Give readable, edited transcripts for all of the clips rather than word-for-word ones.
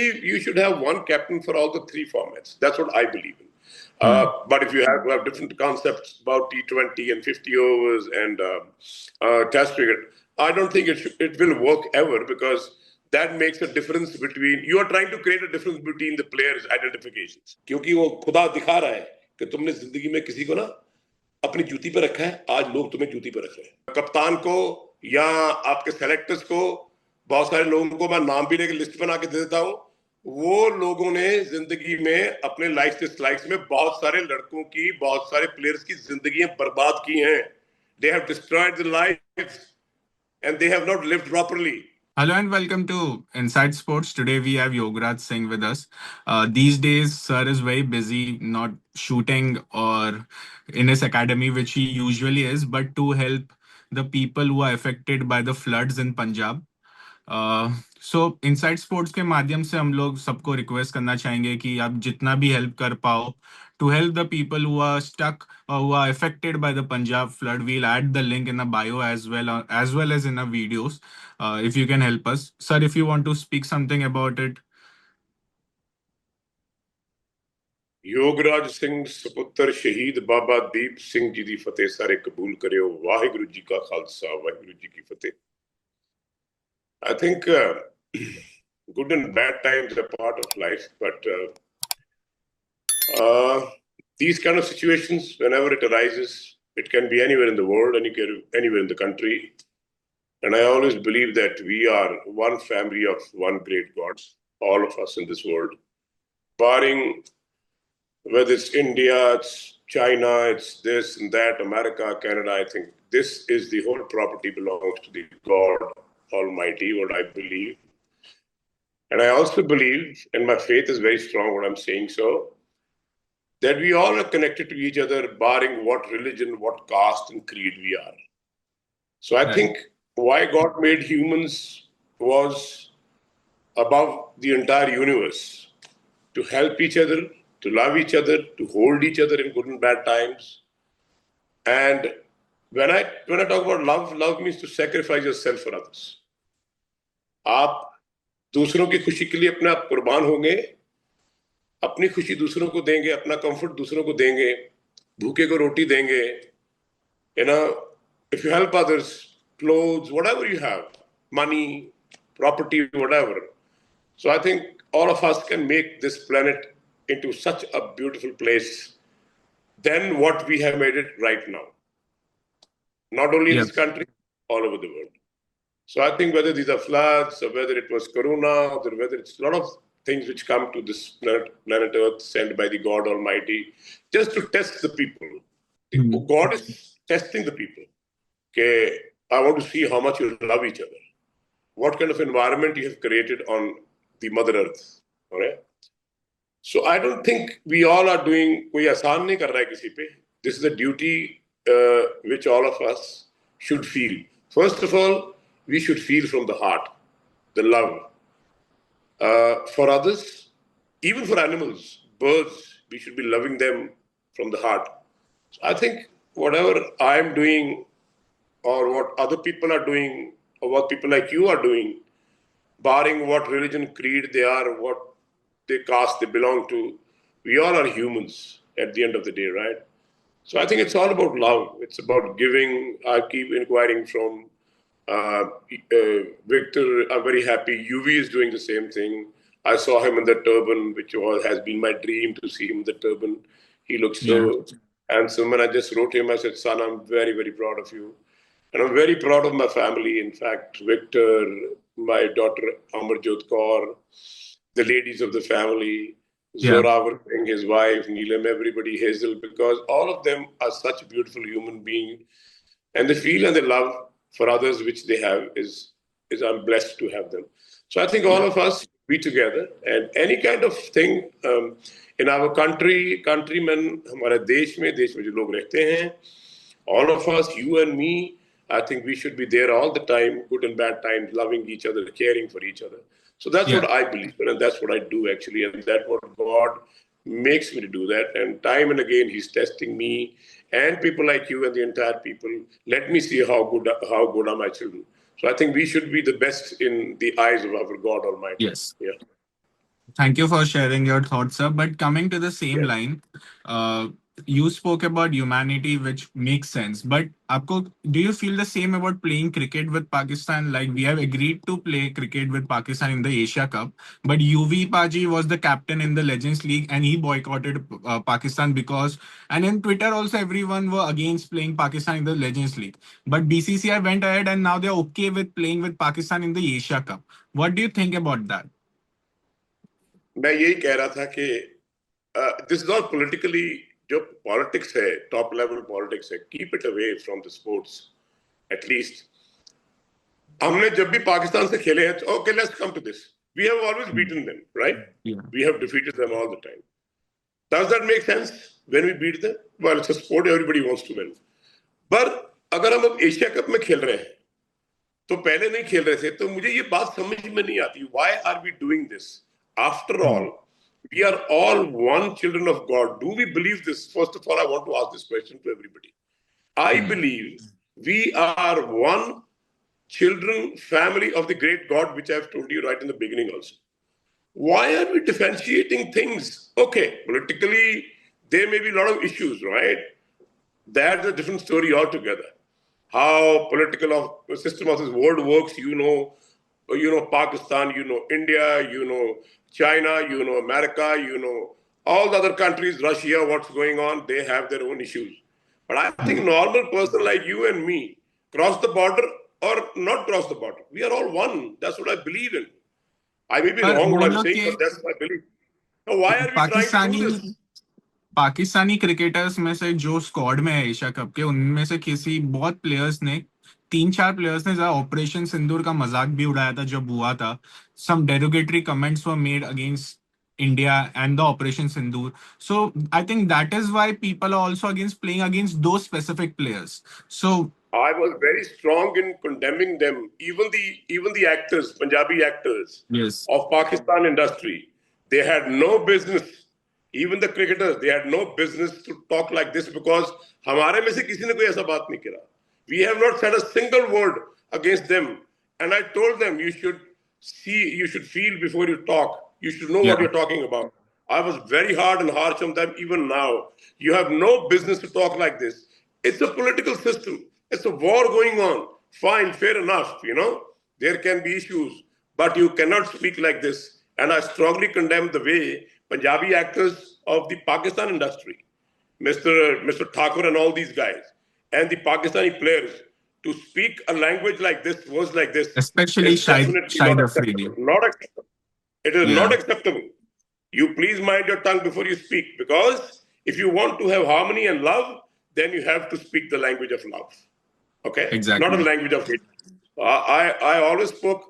believe you should have one captain for all the three formats. That's what I believe in. But if you have to have different concepts about T20 and 50 overs and Test cricket, I don't think it will work ever, because that makes a difference between, you are trying to create a difference between the players' identifications. क्योंकि वो खुदा दिखा रहा है कि तुमने जिंदगी में किसी को ना अपनी जूती पे रखा है, आज लोग तुम्हें जूती पे रख रहे हैं. कप्तान को या आपके सेलेक्टर्स को, बहुत सारे लोगों को मैं नाम भी लेकर लिस्ट बना के दे देता हूं. वो लोगों ने जिंदगी में अपने लाइफ स्लाइड्स में बहुत सारे लड़कों की, बहुत सारे प्लेयर्स की जिंदगियां बर्बाद की हैं. They have destroyed their lives and they have not lived properly. Hello and welcome to Inside Sports. Today we have Yogaraj Singh with us. These days, sir is very busy, not shooting or in his academy, which he usually is, but to help the people who are affected by the floods in Punjab. So inside sports के माध्यम से हम लोग सबको request करना चाहेंगे कि आप जितना भी हेल्प कर पाओ to help the people who are stuck or who are affected by the Punjab flood. We'll add the link in the bio as well as in our videos. If you can help us, sir, if you want to speak something about it. Yograj Singh सुपुत्र शहीद बाबा दीप सिंह जी दी फतेह सारे कबूल करियो. वाहिगुरु जी का खालसा, वाहिगुरु जी की फतेह. I think good and bad times are part of life, but these kind of situations, whenever it arises, it can be anywhere in the world, anywhere in the country. And I always believe that we are one family of one great God, all of us in this world. Barring whether it's India, it's China, it's this and that, America, Canada, I think this is the whole property belongs to the God Almighty, what I believe. And I also believe, and my faith is very strong what I'm saying so, that we all are connected to each other, barring what religion, what caste and creed we are. So I think why God made humans was above the entire universe, to help each other, to love each other, to hold each other in good and bad times. And when I talk about love, love means to sacrifice yourself for others. आप दूसरों की खुशी के लिए अपने आप कुर्बान होंगे, अपनी खुशी दूसरों को देंगे, अपना कंफर्ट दूसरों को देंगे, भूखे को रोटी देंगे. You know, if you help others, clothes, whatever you have, money, property, whatever. So I think all of us can make this planet into such a beautiful place than what we have made it right now. Not only in this country, all over the world. So I think whether these are floods or whether it was corona or whether it's a lot of things which come to this planet Earth sent by the God Almighty, just to test the people. God is testing the people. Okay, I want to see how much you love each other. What kind of environment you have created on the Mother Earth. All right? So I don't think we all are doing, कोई आसान नहीं कर रहा है किसी पे. This is a duty which all of us should feel. First of all, we should feel from the heart, the love. For others, even for animals, birds, we should be loving them from the heart. So I think whatever I'm doing or what other people are doing or what people like you are doing, barring what religion, creed they are, what they caste they belong to, we all are humans at the end of the day, right? So I think it's all about love. It's about giving. I keep inquiring from Victor. I'm very happy. UV is doing the same thing. I saw him in the turban, which has been my dream to see him in the turban. He looks so handsome. And I just wrote him, I said, son, I'm very, very proud of you. And I'm very proud of my family. In fact, Victor, my daughter Amarjot Kaur, the ladies of the family, Zorawar Singh, his wife, Neelam, everybody, Hazel, because all of them are such beautiful human beings. And the feel and the love for others which they have is I'm blessed to have them. So I think all of us be together and any kind of thing in our country, countrymen, हमारे देश में जो लोग रहते हैं, all of us, you and me, I think we should be there all the time, good and bad times, loving each other, caring for each other. So that's what I believe in, and that's what I do actually, and that's what God makes me to do that. And time and again, He's testing me and people like you and the entire people. Let me see how good are my children. So I think we should be the best in the eyes of our God Almighty. Yes. Yeah. Thank you for sharing your thoughts, sir. But coming to the same Yes. line, uh, you spoke about humanity, which makes sense. But आपको, do you feel the same about playing cricket with Pakistan? Like we have agreed to play cricket with Pakistan in the Asia Cup, but UV Paji was the captain in the Legends League, and he boycotted Pakistan because. And in Twitter also, everyone were against playing Pakistan in the Legends League. But BCCI went ahead, and now they're okay with playing with Pakistan in the Asia Cup. What do you think about that? मैं यही कह रहा था कि this is not politically, जो politics है, top level politics है, keep it away from the sports at least. हमने जब भी पाकिस्तान से खेले हैं, okay let's come to this, we have always beaten them, right? Yeah. We have defeated them all the time. Does that make sense when we beat them? Well, it's a sport, everybody wants to win. पर अगर हम अब Asia cup में खेल रहे हैं, तो पहले नहीं खेल रहे थे, तो मुझे ये बात समझ में नहीं आती, why are we doing this? After all, we are all one children of God. Do we believe this? First of all, I want to ask this question to everybody. I believe we are one children, family of the great God, which I've told you right in the beginning also. Why are we differentiating things? Okay, politically, there may be a lot of issues, right? That's a different story altogether. How political system of this world works, Pakistan, India, China, America, all the other countries, Russia, what's going on, they have their own issues. But I think normal person like you and me, cross the border or not cross the border, we are all one. That's what I believe in. I may be पर wrong what I'm बोलो saying, कि but that's my belief. Now, why are we trying to do Pakistani this? Pakistani cricketers में से जो squad में है Asia cup के, उनमें से किसी बहुत प्लेयर्स ने, तीन चार प्लेयर्स ने जरा ऑपरेशन सिंदूर का मजाक भी उड़ाया था जब हुआ था. Some derogatory comments were made against India and the operation Sindoor. So I think that is why people are also against playing against दो specific players. So I was very strong in condemning them. Even the actors, Punjabi actors yes. of Pakistan industry, they had no business. Even the cricketers, they had no business to talk like this because हमारे में से किसी ने कोई ऐसा बात नहीं किया. We have not said a single word against them. And I told them, you should feel before you talk. You should know what Yeah. you're talking about. I was very hard and harsh on them even now. You have no business to talk like this. It's a political system. It's a war going on. Fine, fair enough, There can be issues, but you cannot speak like this. And I strongly condemn the way Punjabi actors of the Pakistan industry, Mr. Thakur and all these guys, and the Pakistani players, to speak a language like this, words like this, Especially is definitely Shahid not Afridi. acceptable. Not acceptable. It is not Yeah. acceptable. You please mind your tongue before you speak, because if you want to have harmony and love, then you have to speak the language of love. Okay? Not a Exactly. language of hate. I always spoke,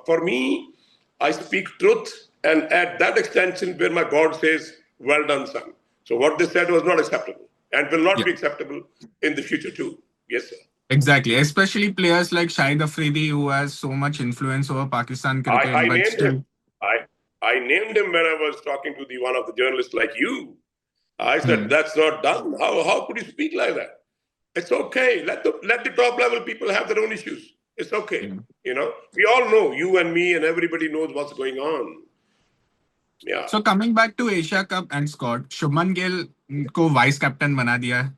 for me, I speak truth, and at that extension where my God says, well done, son. So what they said was not acceptable and will not Yeah. be acceptable in the future too. Yes, sir. Exactly, especially players like Shahid Afridi, who has so much influence over Pakistan cricket, I but named him. still, I named him when I was talking to the one of the journalists like you. I said, hmm, that's not done. How could you speak like that? It's okay. Let the top level people have their own issues. It's okay. yeah. We all know, you and me and everybody knows what's going on. Yeah. So coming back to Asia Cup and Scott, Shubman Gill को vice captain बना दिया है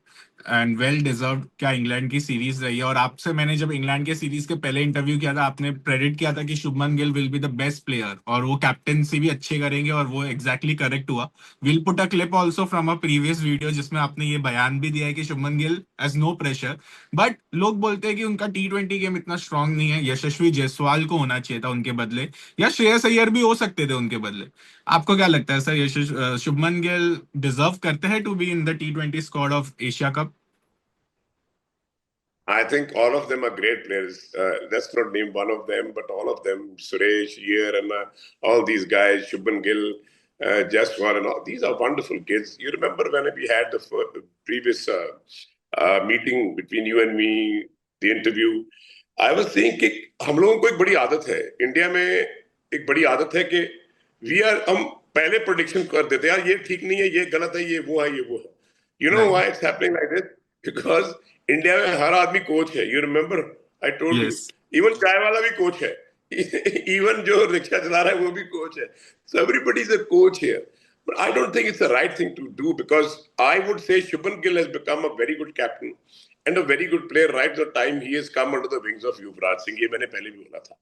and well deserved. क्या England की series रही है, और आपसे मैंने जब इंग्लैंड के सीरीज के पहले इंटरव्यू किया था, आपने प्रेडिक्ट किया था कि Shubman Gill will be the best player और वो कैप्टनसी भी अच्छे करेंगे, और वो एग्जैक्टली करेक्ट हुआ. Will put a clip also from a previous video जिसमें आपने ये बयान भी दिया है कि Shubman Gill has no pressure. But लोग बोलते हैं कि उनका T20 गेम इतना स्ट्रांग नहीं है, यशस्वी जायसवाल को होना चाहिए था उनके बदले, या श्रेयस अय्यर भी हो सकते थे उनके बदले. आपको क्या लगता है सर, ये शुभमन गिल डिजर्व करते हैं to be in the T20 squad of Asia cup? I think all of them are great players. Let's not name one of them, but all of them, Suresh, Iyer, and all these guys, Shubman Gill, Jaswal, and all, these are wonderful kids. You remember when we had the previous meeting between you and me, the interview, I was saying कि हम लोगों को एक बड़ी आदत है, India में एक बड़ी आदत है कि हम पहले प्रोडिक्शन कर देते हैं, यार ये ठीक नहीं है, ये गलत है, ये वो है, ये वो है. You know why it's happening like this? Because India में हर आदमी कोच है. You remember I told you, yes. Even चाय वाला भी कोच है. Even जो रिक्शा चला रहा है वो भी coach है. So everybody is a coach here. But I don't think it's the right thing to do because I would say Shubman Gill has become a very good captain and a very good player right the time he has come under the wings of Yuvraj Singh. ये मैंने पहले भी बोला था.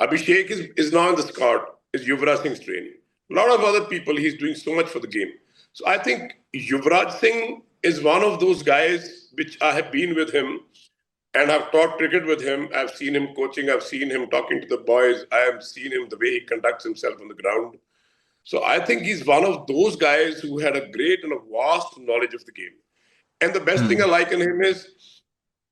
Abhishek is now in the squad, is Yuvraj Singh's training. A lot of other people, he's doing so much for the game. So I think Yuvraj Singh is one of those guys which I have been with him and I've taught cricket with him. I've seen him coaching, I've seen him talking to the boys, I have seen him the way he conducts himself on the ground. So I think he's one of those guys who had a great and a vast knowledge of the game. And the best thing I like in him is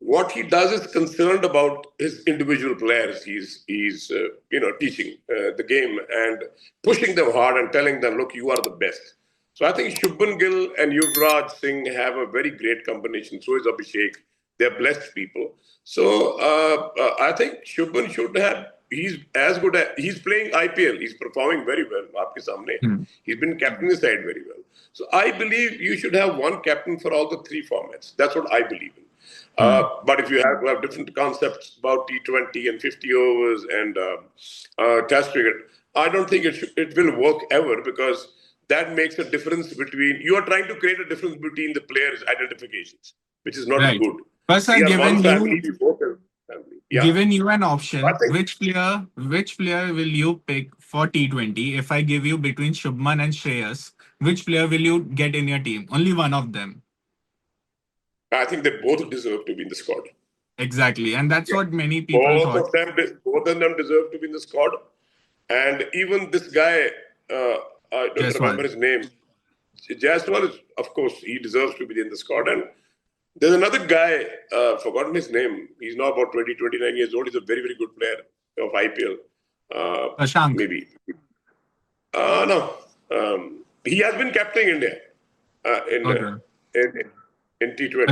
what he does is concerned about his individual players. He's teaching the game and pushing them hard and telling them, look, you are the best. So I think Shubman Gill and Yuvraj Singh have a very great combination. So is Abhishek. They're blessed people. So I think Shubman should have. He's as good as he's playing IPL. He's performing very well. Aapke samne. He's been captaining the side very well. So I believe you should have one captain for all the three formats. That's what I believe in. But if you have different concepts about T20 and 50 overs and Test cricket, I don't think it will work ever because that makes a difference between. You are trying to create a difference between the players' identifications, which is not Right. good. But sir, We are given one family. you We both are family. Yeah. given you an I option, think which player will you pick for T20? If I give you between Shubman and Shreyas, which player will you get in your team? Only one of them. they both deserve to be in the squad. Exactly. And that's what many people thought. Both of them deserve to be in the squad. And even this guy, I don't Jaiswal. remember his name. Jaiswal, of course, he deserves to be in the squad. And there's another guy, forgotten his name. He's now about 20, 29 years old. He's a very, very good player of IPL. Shashank. Maybe. No. He has been captaining India in T20.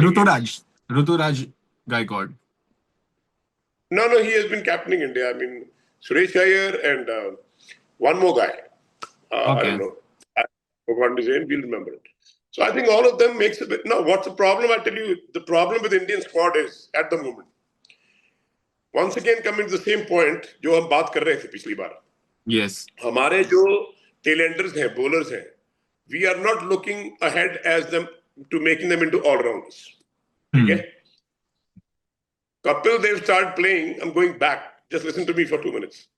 Ruturaj Gaikwad. No, he has been captaining India. I mean, Suresh Iyer and one more guy. I don't know. I forgot his name. We'll remember it. So I think all of them makes a bit. Now, what's the problem? I tell you, the problem with Indian squad is at the moment. Once again, coming to the same point, जो हम बात कर रहे थे पिछली बार. Yes. हमारे जो tailenders हैं, bowlers हैं, we are not looking ahead as them to making them into all-rounders. Okay? Kapil Dev started playing. I'm going back. Just listen to me for 2 minutes.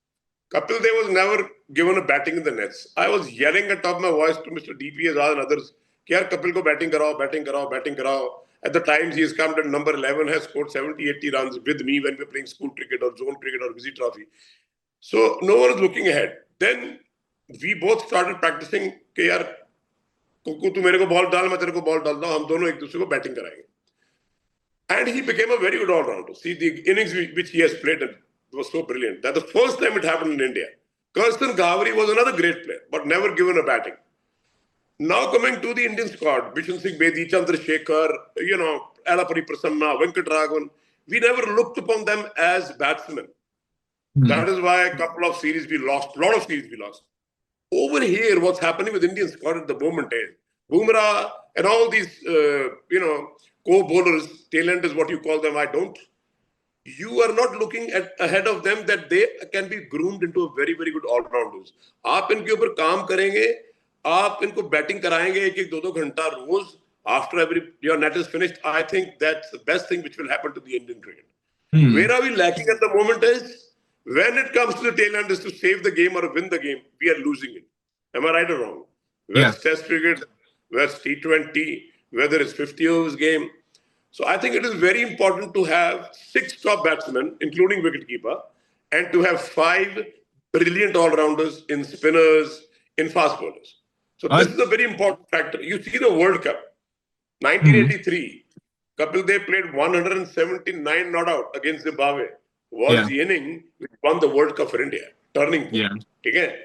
Kapil Dev was never given a batting in the nets. I was yelling at top of my voice to Mr. DP Azad and others, कि यार Kapil को batting कराओ. At the times he has come to number 11, has scored 70, 80 runs with me when we were playing school cricket or zone cricket or Visi Trophy. So no one is looking ahead. Then we both started practicing कि यार कुकू तू मेरे को ball डाल, मैं तेरे को ball डालता हूँ, हम दोनों एक दूसरे को बैटिंग कराएंगे. And he became a very good all-rounder. See, the innings which he has played was so brilliant. That's the first time it happened in India. Kirsten Ghavri was another great player, but never given a batting. Now coming to the Indian squad, Bishan Singh Bedi, Chandrasekhar, Alapuri Prasanna, Venkatraghavan, we never looked upon them as batsmen. That is why a couple of series we lost, a lot of series we lost. Over here, what's happening with Indian squad at the moment is Bumrah and all these, co-bowlers, talent is what you call them, I don't. You are not looking ahead of them that they can be groomed into a very, very good all-rounders. आप इनके ऊपर काम करेंगे, आप इनको batting कराएंगे 1-2 घंटा रोज. After your net is finished, I think that's the best thing which will happen to the Indian cricket. Where are we lacking at the moment is when it comes to the tail end is to save the game or win the game, we are losing it. Am I right or wrong? Whether it's Test cricket, whether it's T20, whether it's 50 overs game. So I think it is very important to have 6 top batsmen, including wicketkeeper, and to have 5 brilliant all-rounders in spinners, in fast bowlers. So this is a very important factor. You see the World Cup, 1983, Kapil Dev played 179 not out against Zimbabwe. Was the inning which won the World Cup for India. Turning point. Okay?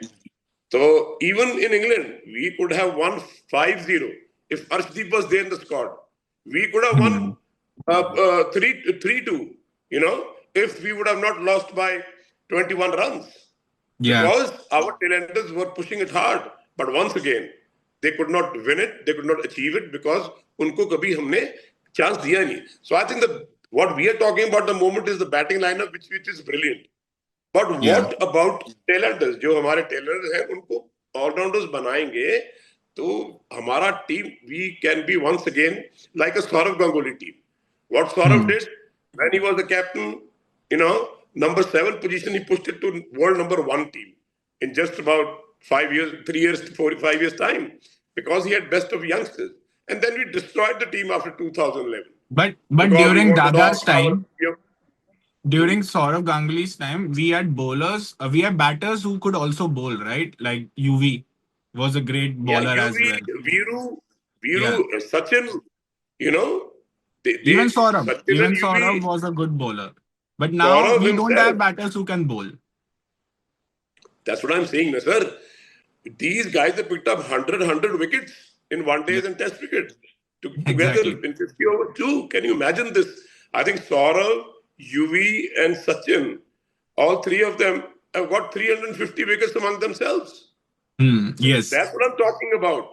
So even in England, we could have won 5-0. If Arshdeep was there in the squad, we could have won 3-2, if we would have not lost by 21 runs. Because our tailenders were pushing it hard. But once again, they could not win it, they could not achieve it because unko kabhi humne chance diya nahi. So I think that what we are talking about the moment is the batting lineup, which is brilliant. But Yeah. What about tailenders? जो हमारे tailenders हैं उनको allrounders बनाएंगे तो हमारा team, we can be once again like a Saurav Ganguly team. What Saurav did when he was the captain, number 7 position, he pushed it to world number 1 team in just about 5 years, 3 years, 4 5 years time, because he had best of youngsters. And then we destroyed the team after 2011 But because we during wanted all Dada's power. time, during Saurav Ganguly's time, we had bowlers, we had batters who could also bowl, right? Like UV was a great Yeah, bowler as UV, well. Viru, Yeah. Sachin, you know, Even Saurav, Sachin even and Saurav UV, was a good bowler. But now Saurav we don't have himself. batters who can bowl. That's what I'm saying, sir. These guys have picked up 100 wickets in one Yeah, days and test cricket together exactly. in 50 over 2. Can you imagine this? I think Saurav, UV, and Sachin, all three of them have got 350 wickets among themselves. So Yes. that's what I'm talking about.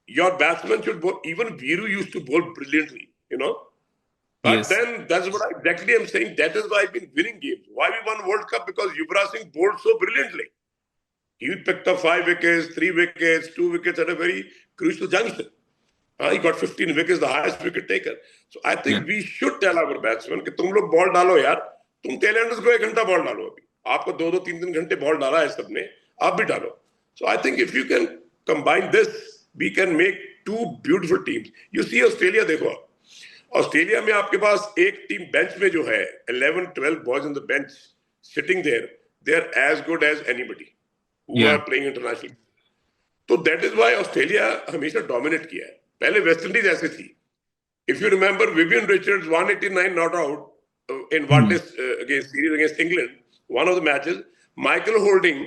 Your batsman should bowl. Even Viru used to bowl brilliantly. But Yes. then that's what exactly I'm saying. That is why I've been winning games. Why we won World Cup? Because Yuvraj Singh bowled so brilliantly. He picked up 5 wickets, 3 wickets, 2 wickets at a very crucial junction. He got 15 wickets, the highest wicket taker. So I Yeah. think we should tell our batsmen कि तुम लोग ball डालो यार, तुम tailenders को 1 घंटा ball डालो अभी. आपको 2 3 घंटे बॉल डाला है सबने, आप भी डालो. So I think if you can combine this, we can make 2 beautiful teams. You see Australia देखो आप. ऑस्ट्रेलिया में आपके पास एक टीम बेंच में जो है 11-12 boys on the bench sitting there, they are as good as anybody who are Yeah. Playing international. तो that is why Australia हमेशा डोमिनेट किया है. पहले वेस्ट इंडीज ऐसे थी. If you remember Vivian Richards 189 not out in one day series against England, one of the matches, Michael Holding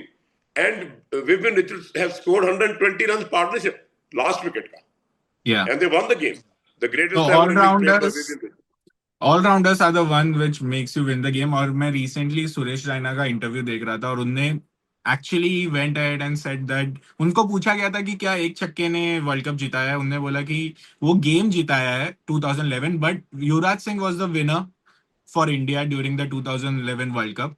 and Vivian Richards have scored 120 runs partnership last wicket ka, Yeah. and they won the game. The So greatest ever innings played by Vivian Richards. all-rounders are the one which makes you win the game. और मैं recently Suresh Raina का interview देख रहा था और उनने actually went ahead and said that उनको पूछा गया था कि क्या एक छक्के ने वर्ल्ड कप जिताया है. उनने बोला कि वो गेम जिताया है 2011, but Yuvraj Singh was the winner for India during the 2011 World Cup.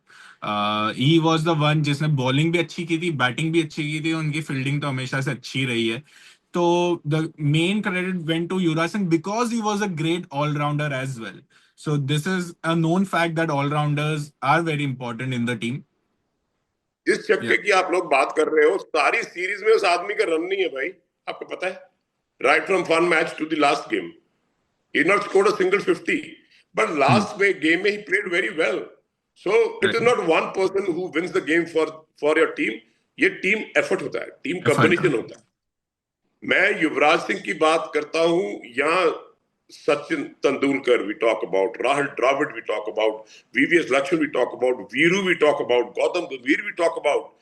He was the one जिसने बॉलिंग भी अच्छी की थी, बैटिंग भी अच्छी की थी, उनकी फील्डिंग तो हमेशा से अच्छी रही है. So the main credit went to Yuvraj Singh because he was a great all-rounder as well. So this is a known fact that all-rounders are very important in the team. जिस छक्के Yeah. की आप लोग बात कर रहे हो, सारी सीरीज में उस आदमी का रन नहीं है भाई, आपको पता है? Right from one match to the last game, he not scored a single 50. But last game में he played very well. So it is not one person who wins the game for your team. ये team effort होता है, team combination होता है. मैं युवराज सिंह की बात करता हूं, यहाँ Sachin Tendulkar we talk about, Rahul Dravid we talk about, VVS Lakshman we talk about, Viru we talk about, Gautam Gambhir we talk about,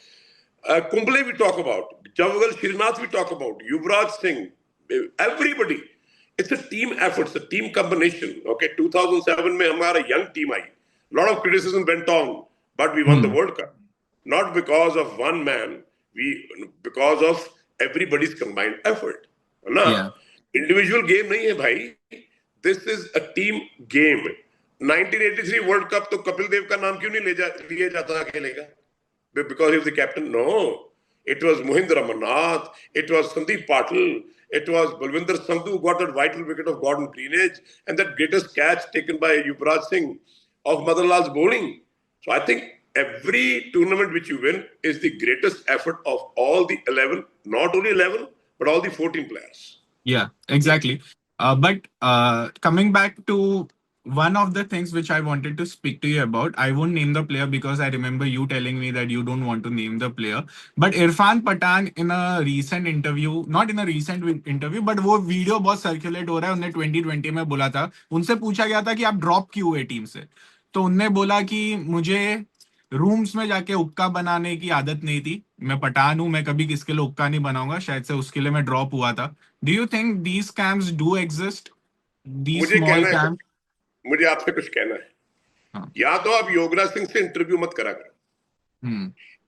Kumble we talk about, Javagal Srinath we talk about, Yuvraj Singh, everybody. It's a team effort, it's a team combination. Okay, 2007 में हमारा young team I. Lot of criticism went on, but we won the World Cup. Not because of one man, because of everybody's combined effort. ना? Yeah. Individual game नहीं है भाई, this is a team game. 1983 world cup तो कपिल देव का नाम क्यों नहीं लिया जाता अकेले का? Because he was the captain? No, it was Mohinder Amarnath, it was Sandeep Patil, it was Balwinder Sandhu got that vital wicket of Gordon Greenidge and that greatest catch taken by Yuvraj Singh of Madanlal's bowling. So I think every tournament which you win is the greatest effort of all the 11, not only 11, but all the 14 players. Yeah, exactly. But coming back to one of the things which I wanted to speak to you about, I won't name the player because I remember you telling me that you don't want to name the player. But Irfan Pathan in a recent interview, not in a recent interview, but वो video बहुत circulate हो रहा है, उन्हें 2020 में बोला था, उनसे पूछा गया था कि आप ड्रॉप क्यों हुए टीम से. तो उनने बोला कि मुझे रूम्स में जाके हुक्का बनाने की आदत नहीं थी. मैं पठान हूं, मैं कभी किसके लिए हुक्का नहीं बनाऊंगा, शायद से उसके लिए मैं ड्रॉप हुआ था. Do you think these camps do exist, these मुझे स्मॉल कहना है, कैंप? मुझे आपसे कुछ कहना है. हाँ. या तो आप योगराज सिंह से इंटरव्यू मत करा करो,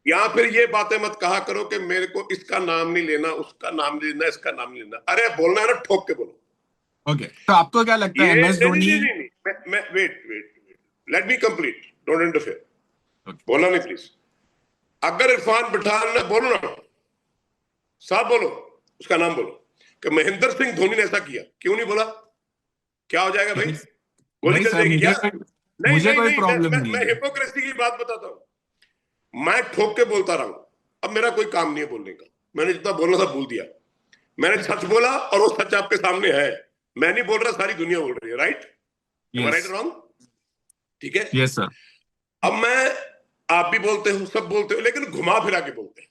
या फिर ये बातें मत कहा करो कि मेरे को इसका नाम नहीं लेना, उसका नाम नहीं लेना, इसका नाम नहीं लेना. अरे बोलना है ना, ठोक के बोलो. ओके, तो आपको क्या लगता है ये एमएस धोनी? नहीं, मैं wait, let me complete, don't interfere. Okay. बोलना नहीं प्लीज। अगर इरफान पठान ने बोलो ना, साहब बोलो, उसका नाम बोलो कि महेंद्र सिंह धोनी ने ऐसा किया, क्यों नहीं बोला? क्या हो जाएगा भाई? गोली नहीं चल सर, जाएगी क्या? नहीं मुझे नहीं कोई नहीं, प्रॉब्लम नहीं मैं है। हिपोक्रेसी की बात बताता हूं। मैं ठोक के बोलता रहा हूं, अब मेरा कोई काम नहीं है बोलने का। मैंने जितना बोलना था बोल दिया। मैंने सच बोला और वो सच आपके सामने है। मैं नहीं बोल रहा, सारी दुनिया बोल रही है। Right? M I right yes. Wrong? ठीक है। Yes sir. अब मैं, आप भी बोलते हो, सब बोलते हो, लेकिन घुमा फिरा के बोलते हैं।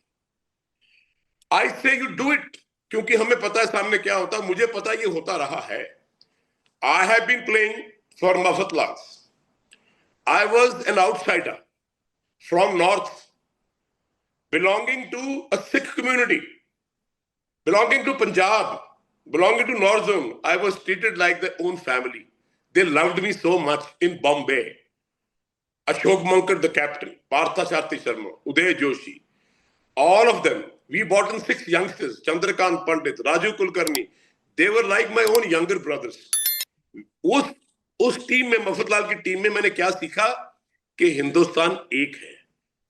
आई से यू डू इट, क्योंकि हमें पता है सामने क्या होता है। मुझे पता है ये होता रहा है। I have been playing for Mafatlal. I was an outsider from north, belonging to a Sikh community, belonging to Punjab, belonging to North Zone. I was treated like their own family. They loved me so much in Bombay. Ashok Mankar, the captain, Partha Sharti Sharma, Uday Joshi, all of them. We brought in 6 youngsters, Chandrakant Pandit, Raju Kulkarni. They were like my own younger brothers. उस team में, मफतलाल की team में, मैंने क्या सीखा कि हिंदुस्तान एक है।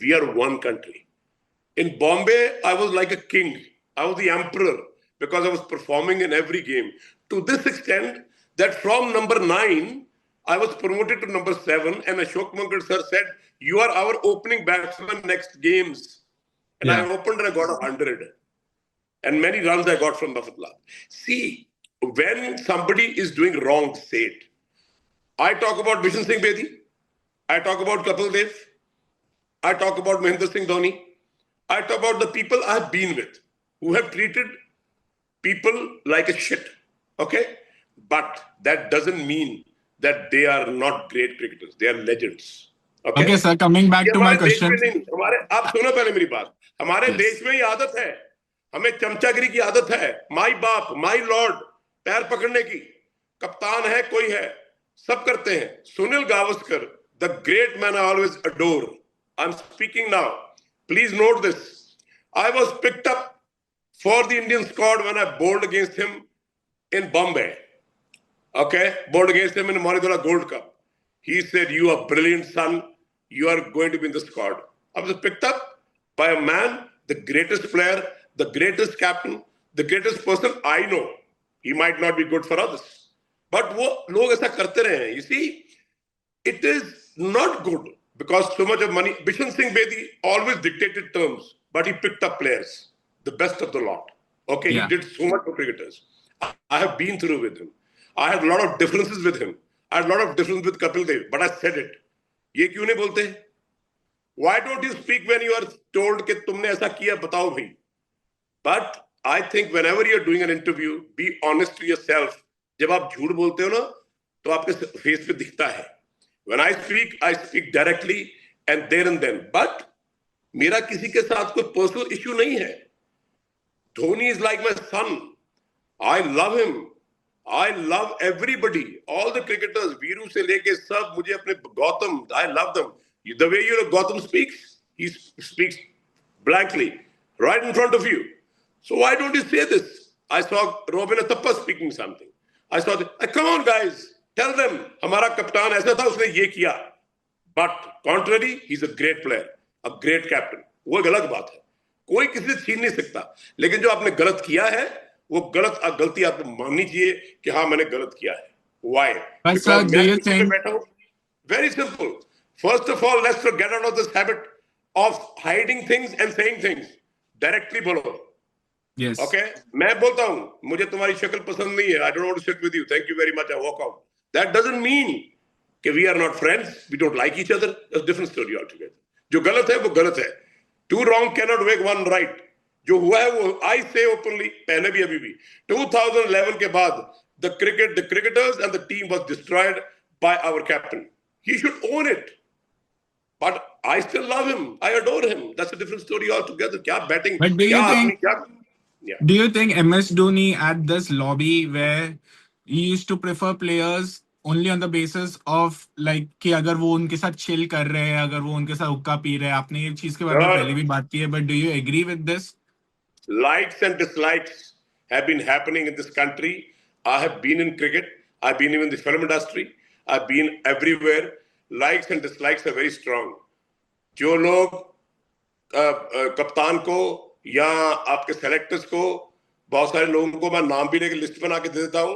We are one country. In Bombay, I was like a king. I was the emperor because I was performing in every game. To this extent that from number 9, I was promoted to number 7, and Ashok Mankar sir said, "You are our opening batsman next games." And I Yeah. opened and I got 100. And many runs I got from Mafatullah. See, when somebody is doing wrong, say it. I talk about Bishan Singh Bedi. I talk about Kapil Dev. I talk about Mahendra Singh Dhoni. I talk about the people I've been with who have treated people like a shit. Okay? But that doesn't mean that they are not great cricketers. They are legends. Okay? Okay, sir. Coming back ये to my हमारे देश में question. नहीं, हमारे, आप सुनो पहले मेरी बात। हमारे Yes. देश में ये आदत है, हमें चमचागिरी की आदत है। माई बाप, माई लॉर्ड, पैर पकड़ने की। कप्तान है, कोई है, सब करते हैं। Sunil Gavaskar, the great man I always adore, I am speaking now, please note this. I was picked up for the Indian squad when I bowled against him in Bombay. Okay, bowled against him in Maridula Gold Cup. He said, "You are brilliant, son. You are going to be in the squad." I was picked up by a man, the greatest player, the greatest captain, the greatest person I know. He might not be good for others, but वो लोग ऐसा करते रहे हैं. You see, it is not good because so much of money. Bishan Singh Bedi always dictated terms, but he picked up players, the best of the lot. Okay, Yeah. he did so much for cricketers. I have been through with him. I had a lot of differences with him. I had a lot of differences with Kapil Dev, but I said it. ये क्यों नहीं बोलते? Why don't you speak when you are told कि तुमने ऐसा किया, बताओ भाई? But I think whenever you're doing an interview, be honest to yourself. जब आप झूठ बोलते हो ना, तो आपके फेस पे दिखता है. When I speak directly and there and then. But मेरा किसी के साथ कोई पर्सनल इश्यू नहीं है. Dhoni is like my son. I love him. I love everybody, all the cricketers, Viru से लेके सब. मुझे अपने Gautam, I love them. The way you Gautam speaks, he speaks blankly right in front of you. So why don't you say this? I saw Robin Athappa speaking something. I saw come on guys, tell them हमारा कप्तान ऐसा था, उसने ये किया. But contrary, he's a great player, a great captain. वो एक अलग बात है, कोई किसी से छीन नहीं सकता. लेकिन जो आपने गलत किया है, वो गलती आपको माननी चाहिए कि हाँ मैंने गलत किया है. Why? But sir, Because do मैं you कुर्सी पे think? बैठा हूं. Very simple. First of all, let's get out of this habit of hiding things and saying things. Directly बोलो. Yes. Okay? मैं बोलता हूं, मुझे तुम्हारी शक्ल पसंद नहीं है. I don't want to sit with you. Thank you very much. I walk out. That doesn't mean कि we are not friends. We don't like each other. That's a different story altogether. जो गलत है वो गलत है. Two wrong cannot make one right. जो हुआ है वो I say openly, पहले भी अभी भी. 2011 के बाद the cricketers and the team was destroyed by our captain. He should own it. But I still love him. I adore him. That's a different story altogether. क्या बैटिंग, But do क्या you आदमी, think? क्या. Yeah. Do you think MS Dhoni at this lobby where he used to prefer players only on the basis of like कि अगर वो उनके साथ chill कर रहे हैं, अगर वो उनके साथ हुक्का पी रहे हैं, आपने ये चीज के बारे में पहले भी बात की है, but do you agree with this? Likes and dislikes have been happening in this country. I have been in cricket. I've been in the film industry. I've been everywhere. Likes and dislikes are very strong. जो लोग कप्तान को या आपके selectors को, बहुत सारे लोगों को मैं नाम भी लेकर लिस्ट बना के दे देता हूं,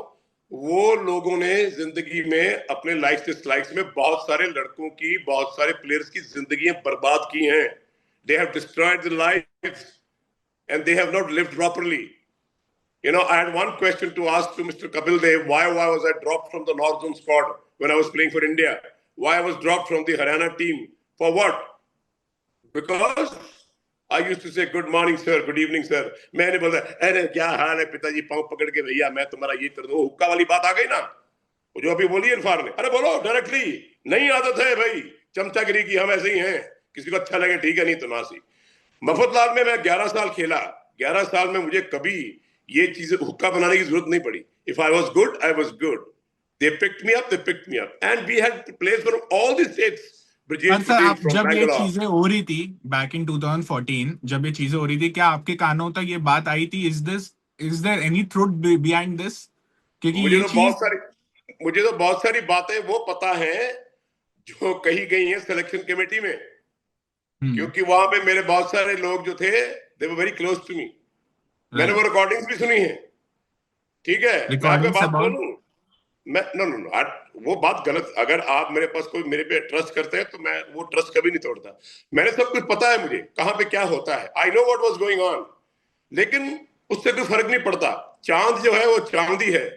वो लोगों ने जिंदगी में अपने लाइफ के स्लाइड्स में बहुत सारे लड़कों की, बहुत सारे प्लेयर्स की जिंदगियां बर्बाद की हैं. They have destroyed the life and they have not lived properly. You know, I had one question to ask to Mr. Kapil Dev. Why was I dropped from the North Zone squad when I was playing for India? Why I was dropped from the Haryana team? For what? Because I used to say, good morning, sir, good evening, sir. मैंने बोला, अरे क्या हाल है पिताजी, पाँव पकड़ के भैया मैं तुम्हारा ये कर दूं. हुक्का वाली बात आ गई ना, वो जो अभी बोली इरफान ने. अरे बोलो डायरेक्टली. नई आदत है भाई चमचागिरी की, हम ऐसे ही हैं. किसी को अच्छा लगे ठीक है, नहीं तो ना सी. मफतलाल में मैं 11 साल खेला. 11 साल में मुझे कभी ये चीजें हुक्का बनाने की जरूरत नहीं पड़ी. If I was good, I was good. They picked me up, and we had players from all the states. पर सर, आप जब ये चीजें हो रही थी बैक इन 2014, जब ये चीजें हो रही थी, क्या आपके कानों तक ये बात आई थी? Is there any truth behind this? क्योंकि मुझे तो बहुत सारी बातें वो पता है जो कही गई हैं सिलेक्शन कमेटी में, क्योंकि वहां पे मेरे बहुत सारे लोग जो थे, they were very close to me. मैंने वो रिकॉर्डिंग्स भी सुनी है. ठीक है, मैं आपको बात बोलूं, मैं नो वो बात गलत. अगर आप मेरे पास कोई मेरे पे ट्रस्ट करते हैं तो मैं वो ट्रस्ट कभी नहीं तोड़ता. मैंने सब कुछ पता है, मुझे कहां पे क्या होता है. I know what was going on. लेकिन उससे कोई फर्क नहीं पड़ता. चांद जो है वो चांद ही है,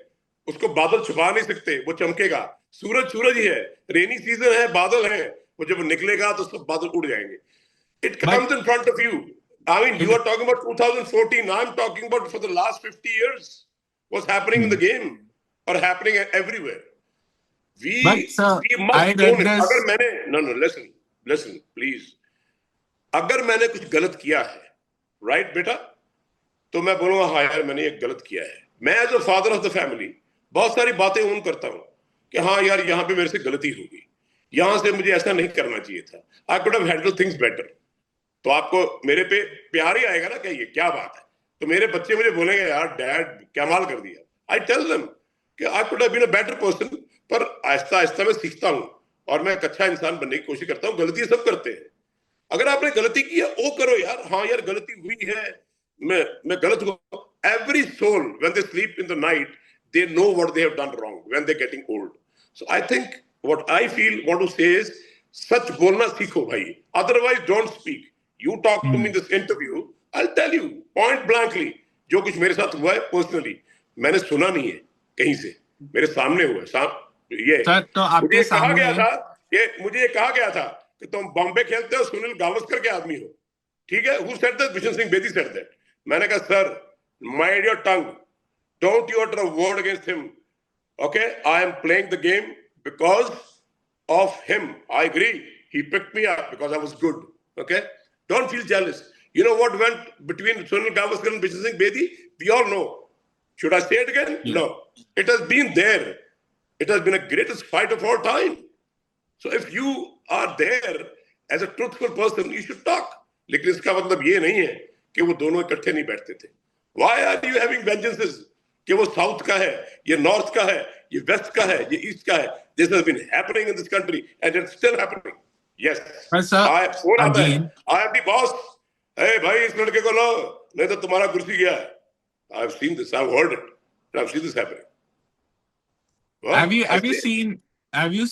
उसको बादल छुपा नहीं सकते, वो चमकेगा. सूरज ही है. रेनी सीजन है, बादल है, वो जब निकलेगा तो सब बादल उड़ जाएंगे. It comes in front of you. I mean, you are talking about 2014. I'm talking about for the last 50 years. What's happening in the game or happening everywhere. We must own it. अगर मैंने listen, please. अगर मैंने कुछ गलत किया है, right बेटा, तो मैं बोलूंगा हाँ यार मैंने एक गलत किया है. मैं as a father of the family बहुत सारी बातें ओन करता हूं कि हाँ यार यहाँ पे मेरे से गलती होगी, यहां से मुझे ऐसा नहीं करना चाहिए था. I could have handled things better. तो आपको मेरे पे प्यार ही आएगा ना, कहिए क्या बात है. तो मेरे बच्चे मुझे बोलेंगे यार डैड कमाल कर दिया. आई टेल देम कि I could have been a better person. पर आहिस्ता आहिस्ता मैं सीखता हूं और मैं एक अच्छा इंसान बनने की कोशिश करता हूं. गलती सब करते हैं. अगर आपने गलती की है वो करो यार. हाँ यार गलती हुई है, मैं गलत हुआ. Every soul when they sleep in the night they know what they have done wrong when they getting old. So I think what I feel want to say is सच बोलना सीखो भाई. Otherwise don't speak. You talk to me in this interview, I'll tell you point blankly जो कुछ मेरे साथ हुआ है पर्सनली. मैंने सुना नहीं है कहीं से, मेरे सामने हुआ है. ये तो आपके कहा गया था, मुझे ये कहा गया था कि तुम बॉम्बे खेलते हो, सुनील गावस्कर के आदमी हो. ठीक है, who said that? Bishan Singh Bedi said that. मैंने कहा sir, mind your tongue, don't you utter a word against him. Okay, I am playing the game because of him. I agree, he picked me up because I was good. Okay, don't feel jealous. You know what went between Sunil Gavaskar and Bishan Singh Bedi? We all know. Should I say it again? Yeah. No. It has been there. It has been the greatest fight of all time. So if you are there as a truthful person, you should talk. लेकिन इसका मतलब ये नहीं है कि वो दोनों इकट्ठे नहीं बैठते थे. Why are you having vengeances? कि वो साउथ का है, ये नॉर्थ का है, ये वेस्ट का है, ये ईस्ट का है. This has been happening in this country and it's still happening. Yes. Sir, I am the boss. Hey भाई इस लड़के को लो, नहीं तो तुम्हारा कुर्सी गया है. I've seen this. I've heard it. I've seen this happening. Well, have you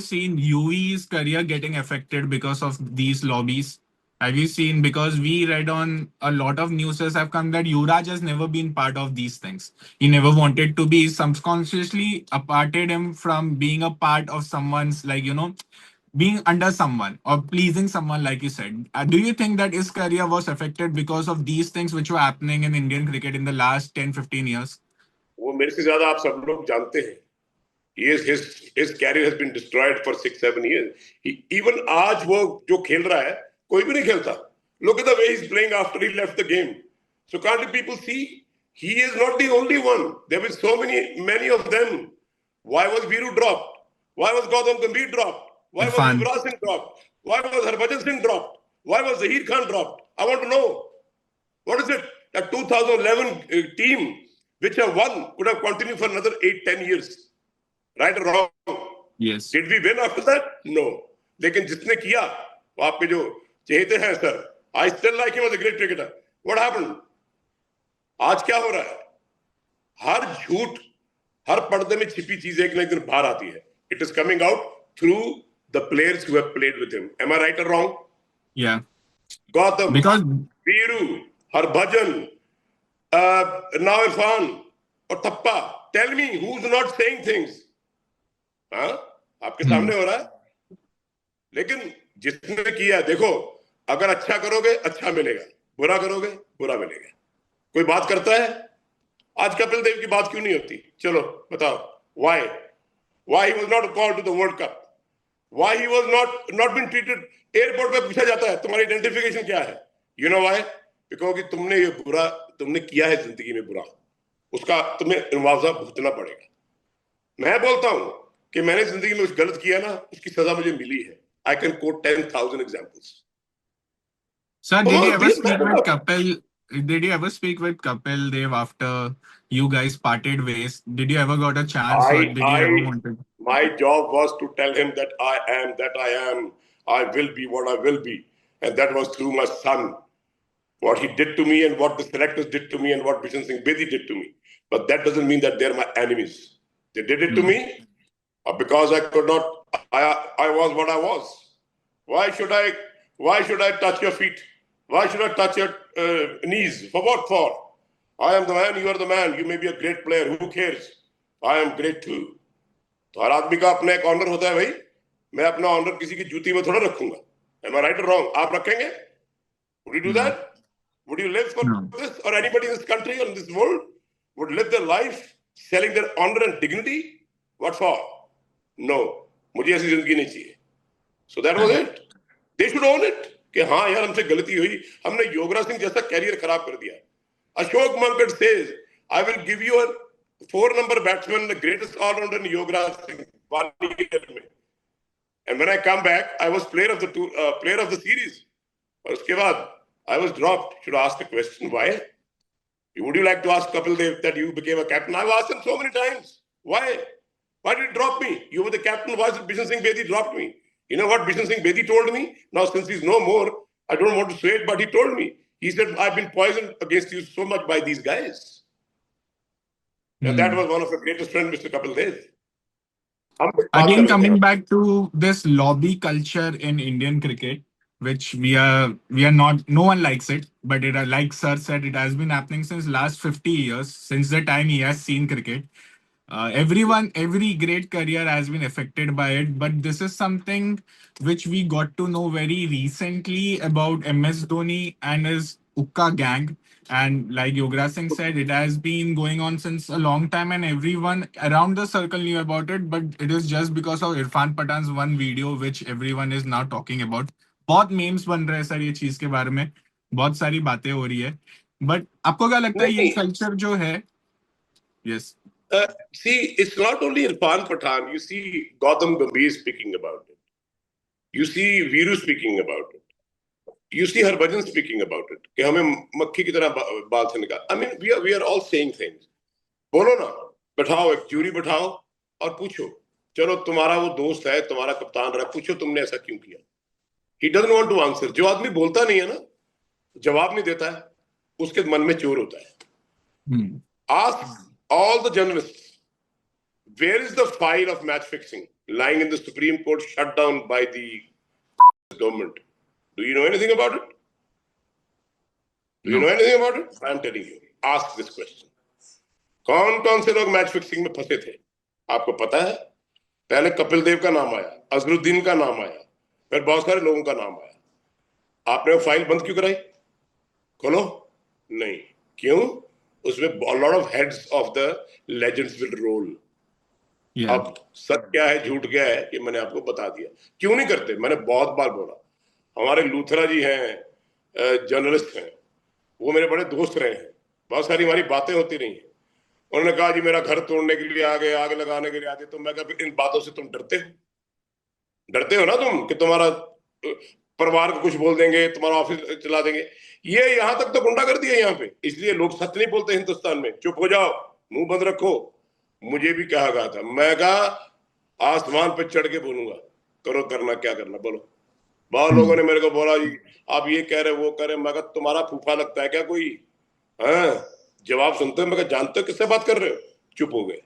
seen UV's career getting affected because of these lobbies? Have you seen, because we read on a lot of news have come that Yuvraj has never been part of these things. He never wanted to be. Subconsciously aparted him from being a part of someone's, like, being under someone or pleasing someone, like you said. Do you think that his career was affected because of these things which were happening in Indian cricket in the last 10-15 years? वो मेरे से ज्यादा आप सब लोग जानते हैं. His career has been destroyed for 6-7 years. Even आज वो जो खेल रहा है कोई भी नहीं खेलता. Look at the way he's playing after he left the game. So can't people see he is not the only one? There were so many of them. Why was Viru dropped? Why was Gautam Gambhir dropped? Why was Yuvraj Singh dropped? Why was Harbhajan Singh dropped? Why was Zaheer Khan dropped? I want to know. What is it? That 2011 team which have won could have continued for another 8-10 years. Right or wrong? Yes. Did we win after that? No. लेकिन जिसने किया वो आपके जो चहेते हैं sir, I still like him as a great cricketer. What happened? आज क्या हो रहा है? हर झूठ, हर पर्दे में छिपी चीज एक ना एक दिन बाहर आती है. It is coming out through the players who have played with him. Am I right और wrong? Yeah, Gautam, because Viru, Harbhajan, now Irfan और Thappa. Tell me who is not saying things. हाँ, आपके hmm, सामने हो रहा है. लेकिन जिसने किया, देखो, अगर अच्छा करोगे अच्छा मिलेगा, बुरा करोगे बुरा मिलेगा. कोई बात करता है? आज कपिल देव की बात क्यों नहीं होती? चलो बताओ. Why why he was not called to the world cup? Why he was not been treated? Airport पे पूछा जाता है तुम्हारी आइडेंटिफिकेशन क्या है. You know why? बिकॉज तुमने ये बुरा तुमने किया है जिंदगी में बुरा, उसका तुम्हें मुआवजा भुगतना पड़ेगा. मैं बोलता हूं कि मैंने जिंदगी में कुछ गलत किया ना, उसकी सजा मुझे मिली है. I can coat 10,000 examples. sir, Come did you on, ever be a speak man with up. Kapil? Did you ever speak with Kapil Dev after you guys parted ways? Did you ever got a chance, or did you ever I, wanted? my job was to tell him that I am that I am. I will be what I will be, and that was through my son. What he did to me, and what the selectors did to me, and what Bishan Singh Bedi did to me. But that doesn't mean that they're my enemies. They did it to Hmm. me because I could not. I was what I was. Why should I? Why should I touch your feet? Why should I touch your knees? For what for? I am the man. You are the man. You may be a great player. Who cares? I am great too. तो हर आदमी का अपना एक honour होता है भाई. मैं अपना ऑनर किसी की जूती में थोड़ा रखूंगा. Am I right or wrong? आप रखेंगे? Would you do No, that? Would you live for no. this? Or anybody in this country or in this world would live their life selling their honor and dignity? What for? No. मुझे ऐसी जिंदगी नहीं चाहिए. So that was Correct. it. They should own it. कि हाँ यार हमसे गलती हुई, हमने योगराज सिंह जैसा कैरियर खराब कर दिया. Ashok Mankad says, I will give you a 4 number batsman, the greatest all-rounder in Yogaraj Singh. 1 year में. And when I come back, I was player of the series. और उसके बाद I was dropped. Should I ask a question? Why? Would you like to ask Kapil Dev that you became a captain? I've asked him so many times. Why? Why did you drop me? You were the captain. Why did Bishan Singh Bedi dropped me? You know what Bishan Singh Bedi told me? Now, since he's no more, I don't want to say it, but he told me. He said, I've been poisoned against you so much by these guys. And that Hmm. was one of the greatest friends, Mr. Kapil Dev. हम कुछ बात कर Again, रहे थे. coming back to this lobby culture in Indian cricket, which we are not, no one likes it, but it, like sir said, it has been happening since last 50 years, since the time he has seen cricket. Every great career has been affected by it, but this is something which we got to know very recently about MS Dhoni and his Ukka gang. And like Yograj Singh said, it has been going on since a long time, and everyone around the circle knew about it. But it is just because of Irfan Pathan's one video, which everyone is now talking about. बहुत memes बन रहे हैं sir ये चीज के बारे में, बहुत सारी बातें हो रही है. बट आपको क्या लगता है ये नहीं, कल्चर जो है? Yes. see, it's not only Irfan Pathan. You see Gautam Gambhir speaking about it. You see Viru speaking about it. You see Harbhajan speaking about it. कि हमें मक्खी की तरह बाल से निकाल. I mean, we are all saying things. बोलो ना, बैठाओ एक ज्यूरी बैठाओ और पूछो. चलो तुम्हारा वो दोस्त है, तुम्हारा कप्तान रहा, पूछो तुमने ऐसा क्यों किया. He doesn't want to answer. जो आदमी बोलता नहीं है ना, जवाब नहीं देता है, उसके मन में चोर होता है. Ask all the journalists, where is the file of match fixing lying in the Supreme Court shut down by the government? Do you know anything about it? Do you No. know anything about it? I'm telling you. Ask this question. कौन कौन से लोग match fixing में फंसे थे आपको पता है? पहले कपिल देव का नाम आया, अजरुद्दीन का नाम आया, फिर बहुत सारे लोगों का नाम आया. आपने वो फाइल बंद क्यों कराई? खोलो नहीं. क्यों? उसमें lot of heads of the legends will roll. Yeah. अब सच क्या है झूठ क्या है कि मैंने आपको बता दिया. क्यों नहीं करते? मैंने बहुत बार बोला. हमारे लूथरा जी हैं, जर्नलिस्ट हैं, वो मेरे बड़े दोस्त रहे हैं. बहुत सारी हमारी बातें होती रही हैं. उन्होंने कहा जी मेरा घर तोड़ने के लिए आ गए, आग लगाने के लिए आते. तो मैं कहा इन बातों से तुम डरते हो ना तुम कि तुम्हारा परिवार को कुछ बोल देंगे, तुम्हारा ऑफिस चला देंगे. ये यहां तक तो गुंडा कर दिया यहाँ पे. इसलिए लोग सच नहीं बोलते हिंदुस्तान में. चुप हो जाओ, मुंह बंद रखो. मुझे भी कहा गया था. मैं कहा आसमान पे चढ़ के बोलूंगा. करो, करना क्या करना, बोलो बहुत लोगों ने मेरे को बोला जी आप ये कह रहे वो कह रहे, मगर तुम्हारा फूफा लगता है क्या कोई? हाँ, जवाब सुनते मगर जानते हो किससे बात कर रहे हो? चुप हो गए।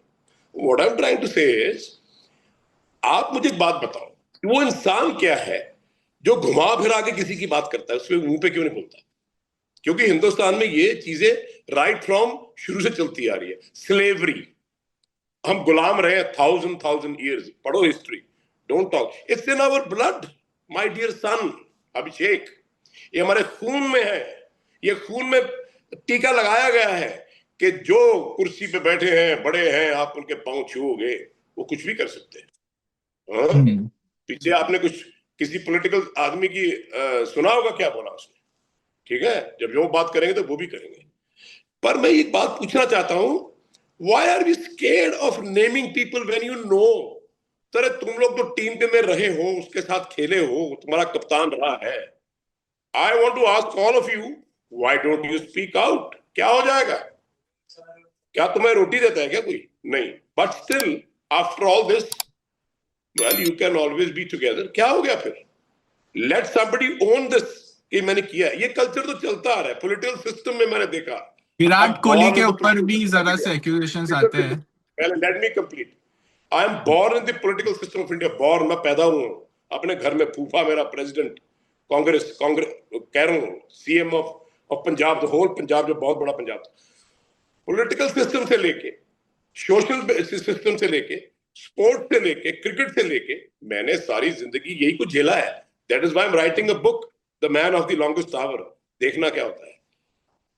What I am trying to say is, आप मुझे एक बात बताओ, वो इंसान क्या है जो घुमा फिरा के किसी की बात करता है, उसके मुंह पे क्यों नहीं बोलता? क्योंकि हिंदुस्तान में ये चीजें राइट फ्रॉम शुरू से चलती आ रही है। स्लेवरी, हम गुलाम रहे 1000 years। पढ़ो history, don't talk, it's in our blood my dear son Abhishek, ये हमारे खून में है। ये खून में टीका लगाया गया है कि जो कुर्सी पे बैठे हैं, बड़े हैं, आप उनके पांव छूओगे वो कुछ भी कर सकते हैं। हाँ? पीछे आपने कुछ किसी पॉलिटिकल आदमी की सुना होगा क्या बोला उसने, ठीक है? जब वो बात करेंगे तो वो भी करेंगे। पर मैं एक बात पूछना चाहता हूं, why are we scared of naming people when you know? Sir तुम लोग तो टीम के में रहे हो, उसके साथ खेले हो, तुम्हारा कप्तान रहा है। I want to ask all of you, why don't you speak out? क्या हो जाएगा? क्या तुम्हें रोटी देता है क्या कोई? नहीं। But still after all this, well you can always be together. क्या हो गया फिर? लेट समबडी ओन दिस कि मैंने किया। ये कल्चर तो चलता आ रहा है पॉलिटिकल सिस्टम में, मैंने देखा। विराट कोहली के ऊपर भी जरा से एक्यूजेशंस आते हैं। Late me complete. I am born in the political system of India. Born, मैं पैदा हूं अपने घर में, फूफा मेरा प्रेसिडेंट, कांग्रेस कह रहा हूं, CM of Punjab, the whole Punjab, जो बहुत बड़ा पंजाब था। पॉलिटिकल सिस्टम से लेके, सोशल सिस्टम से लेके, स्पोर्ट्स से लेके, क्रिकेट से लेके, मैंने सारी जिंदगी यही कुछ झेला है। That is why I am writing a book, the man of the longest tower. देखना क्या होता है।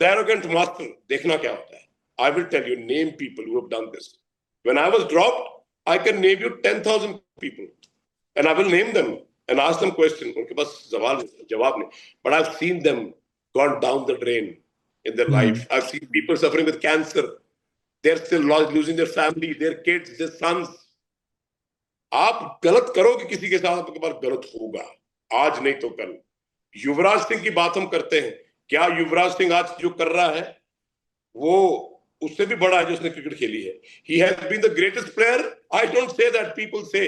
द एरोगेंट मास्टर, देखना क्या होता है। I will tell you, name people who have done this. When I was dropped, I can name you 10,000 people, and I will name them and ask them questions. उनके पास जवाब नहीं, but I've seen them gone down the drain in their life. I've seen people suffering with cancer. They're still losing their family, their kids, their sons. आप गलत करोगे किसी के साथ, आपके पास गलत होगा, आज नहीं तो कल। युवराज सिंह की बात हम करते हैं, क्या युवराज सिंह आज जो कर रहा है वो उससे भी बड़ा है जो उसने क्रिकेट खेली है। He has been the greatest player. I don't say that, people say,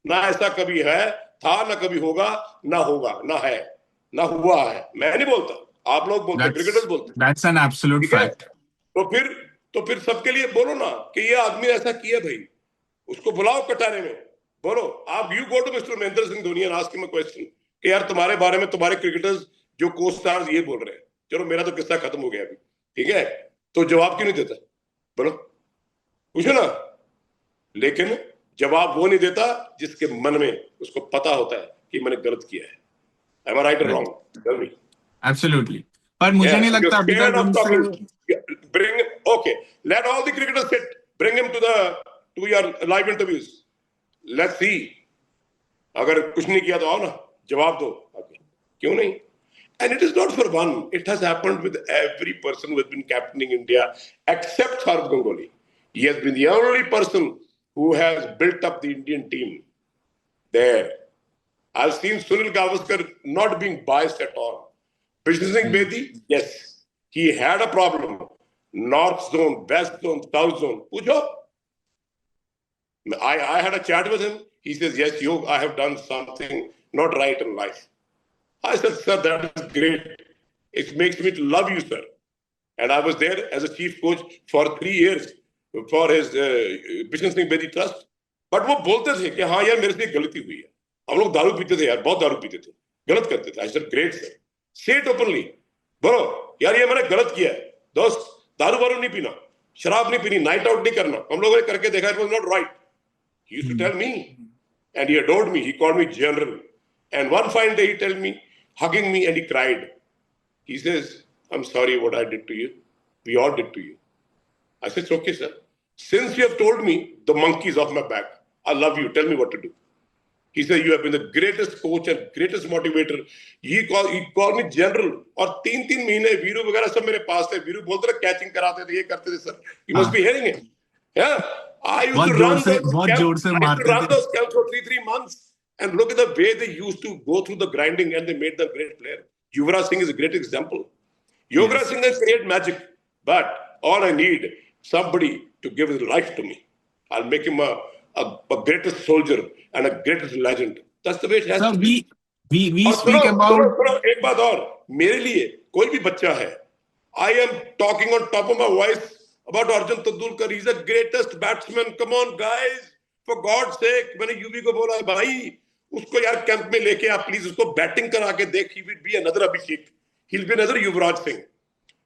ना ऐसा कभी है, था, ना कभी होगा, ना होगा, ना है, ना हुआ है। मैं नहीं बोलता, आप लोग बोलते हैं, क्रिकेटर्स बोलते हैं। That's an absolute fact. तो फिर सबके लिए बोलो ना कि ये आदमी ऐसा किया भाई, उसको बुलाओ कटारे में, बोलो। आप you go to mister Mahendra Singh Dhoni and ask him a question कि यार तुम्हारे बारे में तुम्हारे क्रिकेटर्स जो को स्टार्स ये बोल रहे हैं। चलो मेरा तो किस्सा खत्म हो गया अभी, ठीक है? तो जवाब क्यों नहीं देता? बोलो, पूछो ना। लेकिन जवाब वो नहीं देता जिसके मन में उसको पता होता है कि मैंने गलत किया है। Am I right or wrong? Tell me. Absolutely. पर मुझे नहीं लगता अभी तक उनसे bring, okay, let all the cricketers sit, bring him to your live interviews, let's see। अगर कुछ नहीं किया तो आओ ना, जवाब दो आके, क्यों नहीं? And it is not for one, it has happened with every person who has been captaining India except Saurav Ganguly. He has been the only person who has built up the Indian team there. I've seen Sunil Gavaskar not being biased at all. Bishnu Singh Bedi, yes, he had a problem. North zone, west zone, south zone. Pucho. I had a chat with him. He says, yes, Yog, I have done something not right in life. I said, sir, that is great. It makes me to love you, sir. And I was there as a chief coach for 3 years for his Bishnu Singh Bedi Trust. But वो बोलते थे कि हाँ यार मेरे से गलती हुई है। हम लोग दारू पीते थे यार, बहुत दारू पीते थे, गलत करते थे। I said, great sir, say it openly, बोलो यार ये मैंने गलत किया है। दोस्त, दारू वारू नहीं पीना, शराब नहीं पीनी, नाइट आउट नहीं करना, हम लोगों ने करके देखा, it was not right. He used to tell me, and he adored me. He called me general. And one fine day he told me, hugging me, and he cried. He says, I'm sorry what I did to you. We all did to you. I said, it's okay, sir. Since you have told me the monkey is off my back, I love you. Tell me what to do. He said, you have been the greatest coach and greatest motivator. He called me general. और 3-3 महीने वीरू वगैरह सब मेरे पास थे। वीरू बोलते थे, catching कराते थे, ये करते थे sir. You must be hearing it. Yeah. I used to run those camps for 3 months. And look at the way they used to go through the grinding and they made them great player. Yuvraj Singh is a great example. Yuvraj Singh has created magic. But all I need, somebody to give his life to me. I'll make him a greatest soldier and a greatest legend. That's the way it has to be. we और सुनो speak सुनो about. सुनो एक बात और, मेरे लिए कोई भी बच्चा है, I am talking on top of my voice about Arjun Tendulkar, is the greatest batsman, come on guys, for God sake. मैंने यूवी को बोला भाई उसको यार कैंप में लेके आ प्लीज, उसको बैटिंग करा के देख, he will be another Abhishek, he will be another Yuvraj Singh.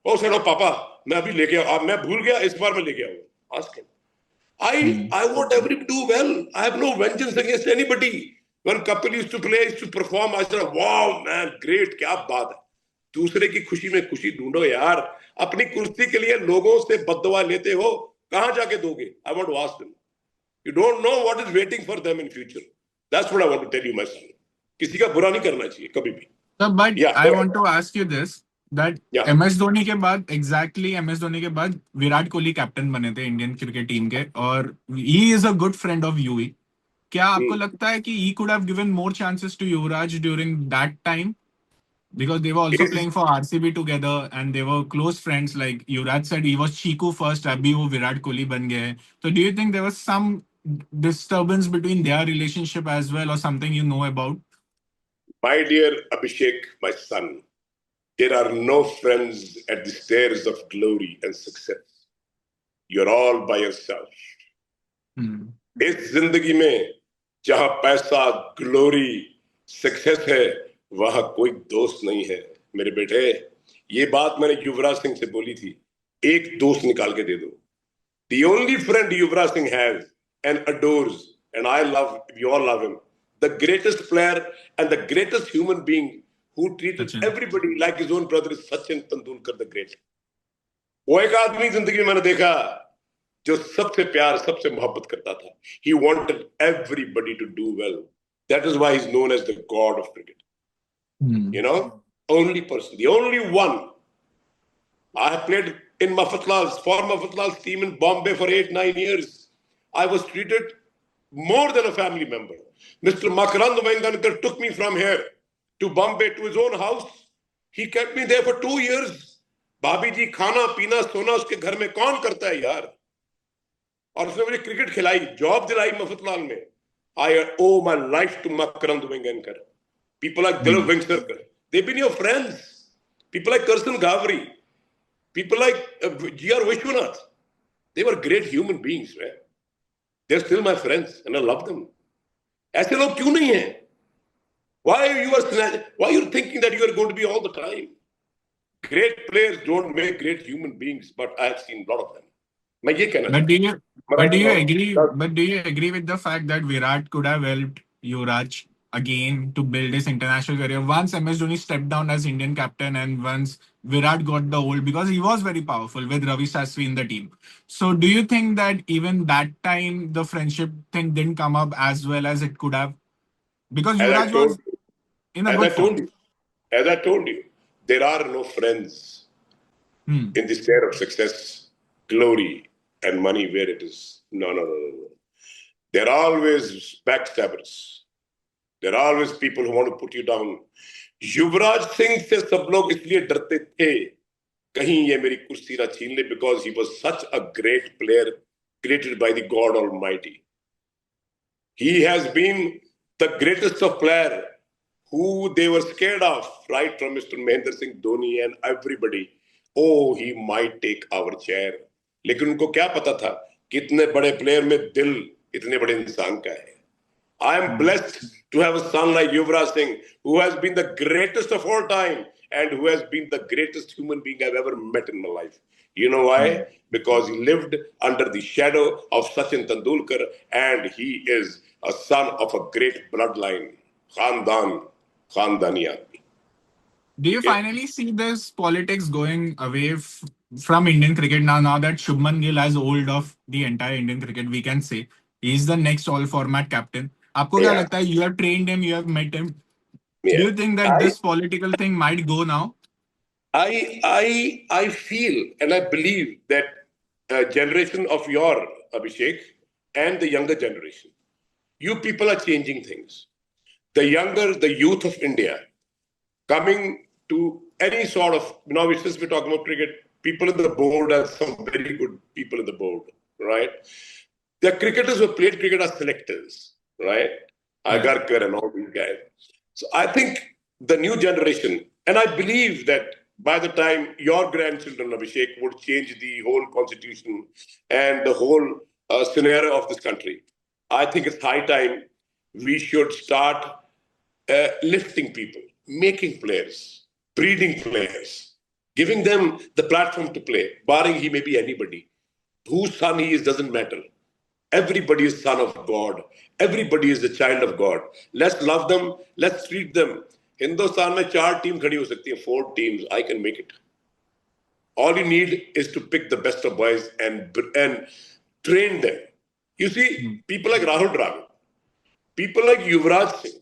ओ सेड पापा मैं अभी लेके आ, मैं भूल गया, इस बार मैं लेके आऊंगा, ask him. Hmm. I want everybody to do well. I have no vengeance against anybody. When Kapil used to play, used to perform, I said, wow, man, great, क्या बात है। दूसरे की खुशी में खुशी ढूंढो यार, अपनी कुर्सी के लिए लोगों से बददुआ लेते हो, कहां जाके दोगे? I want to ask them. You don't know what is waiting for them in future. That's what I want to tell you, my son. किसी का बुरा नहीं करना चाहिए कभी भी। So, but Yeah, I go ahead. want to ask you this, that Yeah. MS Dhoni के बाद exactly MS धोनी के बाद विराट कोहली कैप्टन बने थे इंडियन क्रिकेट टीम के, और he is a good friend of UE. क्या आपको Hmm. लगता है कि he could have given more chances to Yuvraj during that time? Because they were also Is playing for RCB together and they were close friends. Like Yuvraj said, he was Chiku first, अभी वो विराट कोहली बन गए. So do you think there was some disturbance between their relationship as well, or something you know about? my dear Abhishek, my son, there are no friends at the stairs of glory and success. You're all by yourself. Hmm. इस जिंदगी में जहां पैसा, glory, success है, वहां कोई दोस्त नहीं है मेरे बेटे। ये बात मैंने युवराज सिंह से बोली थी, एक दोस्त निकाल के दे दो। The only friend Yuvraj Singh has and adores, and I love, we all love him, the greatest player and the greatest human being who treated Sachin. everybody like his own brother is Sachin Tendulkar the Great. वो एक आदमी जिंदगी में मैंने देखा जो सबसे प्यार, सबसे मोहब्बत करता था। He wanted everybody to do well. That is why he's known as the god of cricket. Hmm. You know, only person, the only one. I have played in Mafatlal's, for Mafatlal's team in Bombay for 8-9 years. I was treated more than a family member. Mr. Makarand Vengankar took me from here to Bombay to his own house. He kept me there for 2 years. भाभी जी खाना पीना सोना उसके घर में कौन करता है यार? और उसने मुझे क्रिकेट खिलाई, जॉब दिलाई मफतलाल में। I owe my life to Makarand Vengankar. People like Dilip Vengsarkar, they've been your friends. People like Karsan Ghavri, people like G.R. Vishwanath, they were great human beings, man. They're still my friends and I love them. ऐसे लोग क्यों नहीं हैं? Why you're thinking that you are going to be all the time? Great players don't make great human beings, but I have seen a lot of them. मैं ये कहना But do you but do you चाहता agree हूँ। but do you agree with the fact that Virat could have helped Yuvraj again to build his international career once MS Dhoni stepped down as Indian captain, and once Virat got the hold, because he was very powerful with Ravi Shastri in the team. So do you think that even that time the friendship thing didn't come up as well as it could have? Because As I Yuvraj told was you, in a as I good told form. you, as I told you, there are no friends Hmm. in the state of success, glory, and money where it is. No, no, no, no, no. There are always backstabbers. There are always people who want to put you down. Yuvraj Singh से सब लोग इसलिए डरते थे कहीं ये मेरी कुर्सी ना छीन ले, because he was such a great player created by the God Almighty. He has been the greatest of player who they were scared of, right from Mr. Mahendra Singh Dhoni and everybody. Oh, he might take our chair. लेकिन उनको क्या पता था कि इतने बड़े player में दिल इतने बड़े इंसान का है। I am blessed to have a son like Yuvraj Singh, who has been the greatest of all time and who has been the greatest human being I've ever met in my life. You know why? Because he lived under the shadow of Sachin Tendulkar and he is a son of a great bloodline. Khandani aadmi. Do you finally see this politics going away from Indian cricket now? Now that Shubman Gill has hold of the entire Indian cricket, we can say he's the next all-format captain. आपको क्या Yeah, लगता है? You have trained him, you have met him. Do yeah. you think that I, this political thing might go now? I feel and I believe that a generation of your Abhishek and the younger generation, you people are changing things. The youth of India, coming to any sort of, since we're talking about cricket, people in the board are some very good people in the board, right? The cricketers who played cricket are selectors, right? Yeah. Agarkar and all these guys. So I think the new generation, and I believe that by the time your grandchildren, Abhishek, would change the whole constitution and the whole scenario of this country, I think it's high time we should start lifting people, making players, breeding players, giving them the platform to play, barring he may be anybody. Whose son he is doesn't matter. Everybody is son of God. Everybody is a child of God. Let's love them. Let's treat them. Hindustan में 4 team खड़ी हो सकती है, 4 teams. I can make it. All you need is to pick the best of boys and train them. You see, people like Rahul Dravid, people like Yuvraj Singh,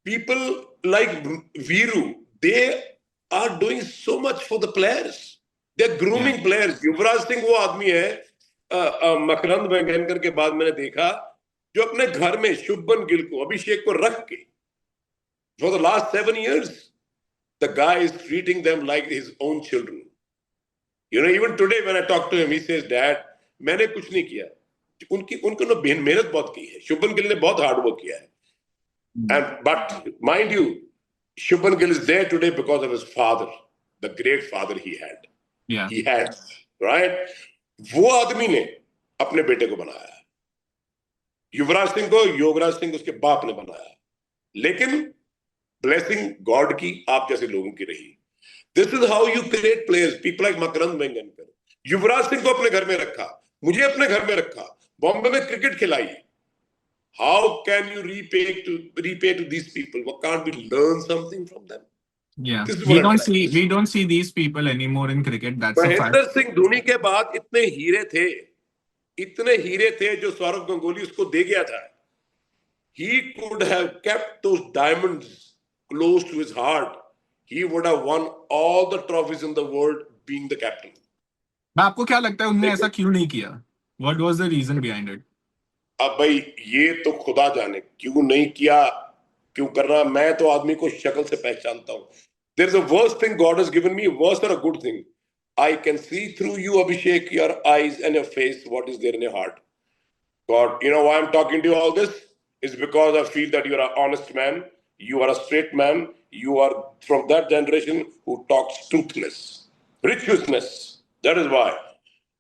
people like Viru, they are doing so much for the players. They're grooming players. Yuvraj Singh वो आदमी है, मकरंद वेंगनकर के बाद मैंने देखा जो अपने घर में शुभमन गिल को, अभिषेक को रख के for the last 7 years the guy is treating them like his own children. You know, even today when I talk to him, he says, Dad, मैंने कुछ नहीं किया. उनको मेहनत बहुत की है. शुभमन गिल ने बहुत हार्ड वर्क किया है. And but mind you, Shubman Gill is there today because of his father, the great father he had. Yeah. He had, right? वो आदमी ने अपने बेटे को बनाया. युवराज सिंह को योगराज सिंह उसके बाप ने बनाया. लेकिन ब्लेसिंग गॉड की आप जैसे लोगों की रही. This is how you create players. People like मकरंद वेंगनकर. युवराज सिंह को अपने घर में रखा, मुझे अपने घर में रखा, बॉम्बे में क्रिकेट खिलाई. How can you repay to these people? What can't we learn something from them? Yeah, we don't see these people anymore in cricket. That's a fact. Mahendra Singh Dhoni के बाद इतने हीरे थे जो सौरव गंगोली उसको दे गया था. He could have kept those diamonds close to his heart. He would have won all the trophies in the world being the captain. आपको क्या लगता है उन्होंने ऐसा क्यों नहीं किया? What was the reason behind it? अब भाई ये तो खुदा जाने क्यों नहीं किया, क्यों कर रहा. मैं तो आदमी को शक्ल से पहचानता हूं. There is a worst thing God has given me, worse or a good thing. I can see through you, Abhishek, your eyes and your face, what is there in your heart. God, you know why I'm talking to you all this? Is because I feel that you are an honest man, you are a straight man, you are from that generation who talks truthness, righteousness. That is why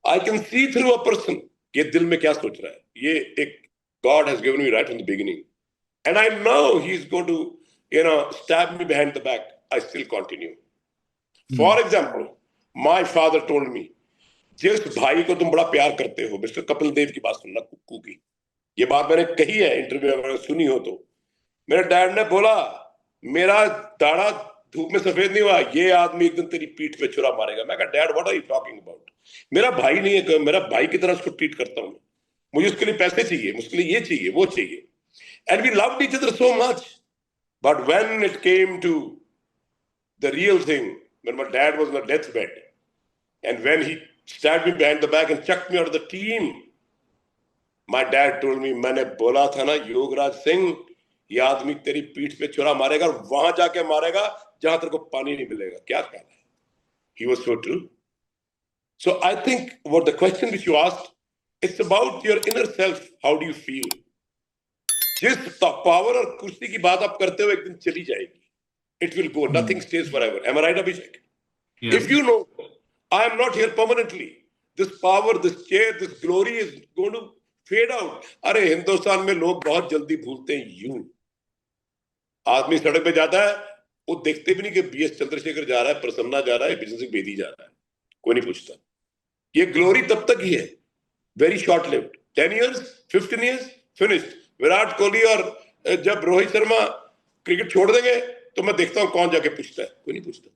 I can see through a person. ये दिल में क्या सोच रहा है. ये एक God has given me right from the beginning, and I know He's going to, you know, stab me behind the back. I still continue. For example, my father told me, जिस भाई को तुम बड़ा प्यार करते हो, मिस्टर कपिल देव की बात सुनना, कुक्कू की. ये बात मैंने कही है इंटरव्यू में, सुनी हो तो. मेरे डैड ने बोला, मेरा दाढ़ा धूप में सफेद नहीं हुआ, ये आदमी एक दिन तेरी पीठ पे छुरा मारेगा. मैं कहा, dad what are you talking about. मेरा भाई नहीं है, मेरा भाई की तरह उसको ट्रीट करता हूं. मुझे उसके लिए पैसे चाहिए, उसके लिए ये चाहिए, वो चाहिए. And we loved each other so much. But when it came to the real thing, when my dad was on the deathbed, and when he stabbed me behind the back and chucked me out of the team, my dad told me, मैंने बोला था ना योगराज सिंह, ये आदमी तेरी पीठ पे छुरा मारेगा और वहां जाके मारेगा जहां तेरे को पानी नहीं मिलेगा. क्या ख्याल है? He was so true. So I think what the question which you asked, it's about your inner self. How do you feel? जिस पावर और कुर्सी की बात आप करते हो एक दिन चली जाएगी. It will go. Nothing stays forever. Am I right, Abhishek? Yeah. If you know, I am not here permanently. This power, this chair, this glory is going to fade out. अरे हिंदुस्तान में लोग बहुत जल्दी भूलते हैं. यूं आदमी सड़क पे जाता है, वो देखते भी नहीं कि बीएस चंद्रशेखर जा रहा है, प्रसन्ना जा रहा है, बिजनेस सिंह बेदी जा रहा है. कोई नहीं पूछता. ये ग्लोरी तब तक ही है, very short lived. 10 years, 15 years, finished. Virat Kohli और जब रोहित शर्मा क्रिकेट छोड़ देंगे तो मैं देखता हूं कौन जाके पूछता है. कोई नहीं पूछता.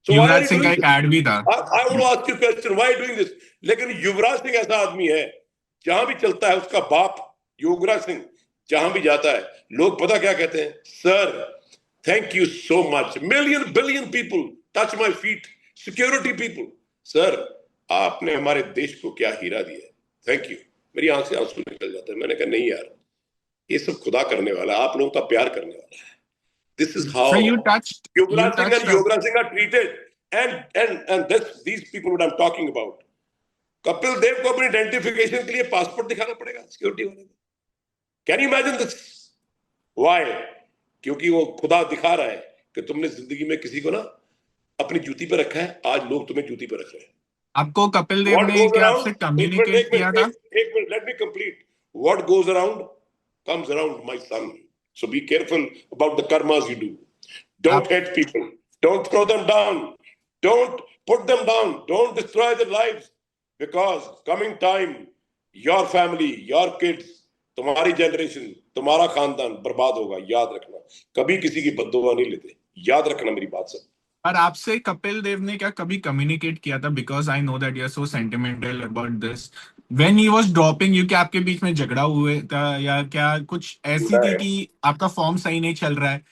So युवराज सिंह का एक ऐड भी था. I want to ask you a question. Why are you doing this? लेकिन युवराज सिंह ऐसा आदमी है, जहां भी चलता है उसका बाप योगराज सिंह जहां भी जाता है, लोग पता क्या कहते हैं? Sir, thank you so much. Million billion people touch my feet. Security people. Sir, आपने हमारे देश को क्या हीरा दिया. Thank you. मेरी आंख से आंसू निकल जाता है. मैंने कहा नहीं यार, ये सब खुदा करने वाला, आप लोगों का प्यार करने वाला है. This is how Yuvraj Singh and Yogeraj Singh are treated, and these people what I'm talking about. Kapil Dev को अपनी आइडेंटिफिकेशन के लिए पासपोर्ट दिखाना पड़ेगा सिक्योरिटी वाले को. Can you imagine this? Why? क्योंकि वो खुदा दिखा रहा है कि तुमने जिंदगी में किसी को ना अपनी जूती पे रखा है, आज लोग तुम्हें जूती पे रख रहे हैं. आपको कपिल देव What ने goes क्या around? आपसे एक मिनट, कम्युनिकेट एक किया मिनट, था? एक minute. Let me complete. What goes around comes around, my son. So be careful about the karmas you do. Don't आप hate people. Don't throw them down. Don't put them down. Don't destroy their lives. Because coming time, your family, your kids, तुम्हारी generation, तुम्हारा खानदान बर्बाद होगा. याद रखना. कभी किसी की बद्दुआ नहीं लेते. याद रखना मेरी बात सब. और आपसे कपिल देव ने क्या कभी कम्युनिकेट किया था? Because I know that you are so sentimental about this. When he was dropping you, क्या आपके बीच में झगड़ा हुए था या क्या कुछ ऐसी थी मैं कि आपका फॉर्म सही नहीं चल रहा है?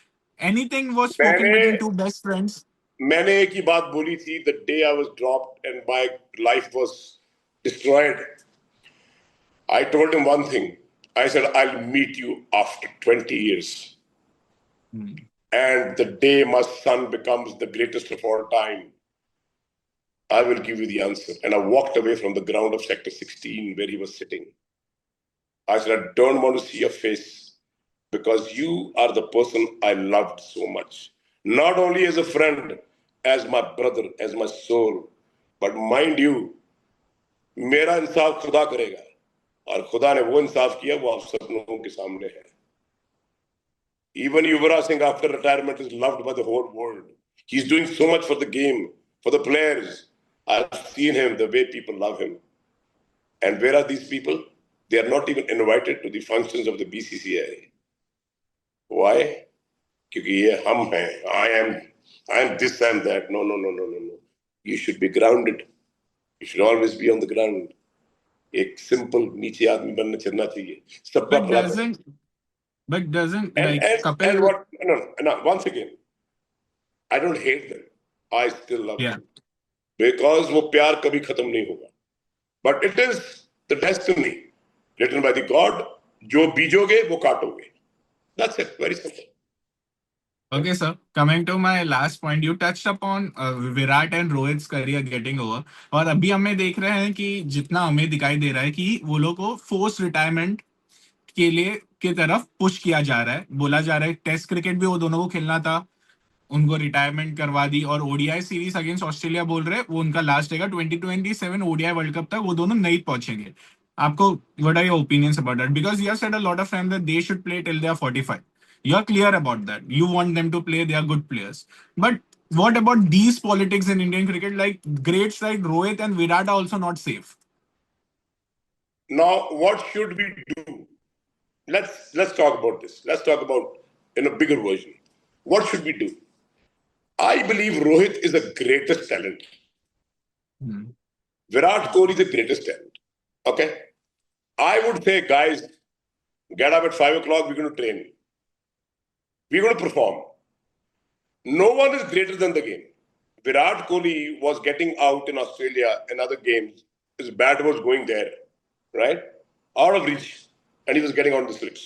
एनीथिंग वाज स्पोकन मैंने बिटवीन टू बेस्ट फ्रेंड्स? मैंने एक ही बात बोली थी. The day I was dropped and my life was destroyed. I told him one thing. I said, I'll meet you after 20 years. And the day my son becomes the greatest of all time, I will give you the answer. And I walked away from the ground of Sector 16 where he was sitting. I said, I don't want to see your face because you are the person I loved so much. Not only as a friend, as my brother, as my soul. But mind you, मेरा इंसाफ खुदा करेगा. और खुदा ने वो इंसाफ किया, वो आप सब लोगों के सामने है. Even Yuvraj Singh after retirement is loved by the whole world. He's doing so much for the game, for the players. I've seen him, the way people love him. And where are these people? They are not even invited to the functions of the BCCI. Why? क्योंकि ये हम हैं. I am this and that. No, no, no, no, no, no. You should be grounded. You should always be on the ground. एक simple नीचे आदमी बनना चलना चाहिए. सबका But भला करो. doesn't And like and and Kapil? what? No, no, no. Once again, I don't hate them. I still love Yeah. them because वो प्यार कभी खत्म नहीं होगा. But it is the destiny written by the God. जो बीजोगे वो काटोगे. That's it. Very simple. Okay, sir. Coming to my last point, you touched upon Virat and Rohit's career getting over. और अभी हमें देख रहे हैं कि जितना हमें दिखाई दे रहा है कि वो लोग को फोर्स रिटायरमेंट के लिए की तरफ पुश किया जा रहा है. बोला जा रहा है टेस्ट क्रिकेट भी वो दोनों को खेलना था, उनको रिटायरमेंट करवा दी. और ओडीआई सीरीज अगेंस्ट ऑस्ट्रेलिया बोल रहे हैं वो उनका लास्ट रहेगा. 2027 ओडीआई वर्ल्ड कप तक वो दोनों नहीं पहुंचेंगे. आपको what are your opinions about that? Because you have said a lot of time that they should play till they are 45. You are clear about that. You want them to play, they are good players. But what about these politics in Indian cricket? Like greats like Rohit and Virat are also not safe. Now, what should we do? Let's talk about this. Let's talk about in a bigger version. What should we do? I believe Rohit is the greatest talent. Virat Kohli is the greatest talent. Okay? I would say, guys, get up at 5 o'clock, we're going to train. We're going to perform. No one is greater than the game. Virat Kohli was getting out in Australia and other games. His bat was going there, right? Out of reach. And he was getting on the slips.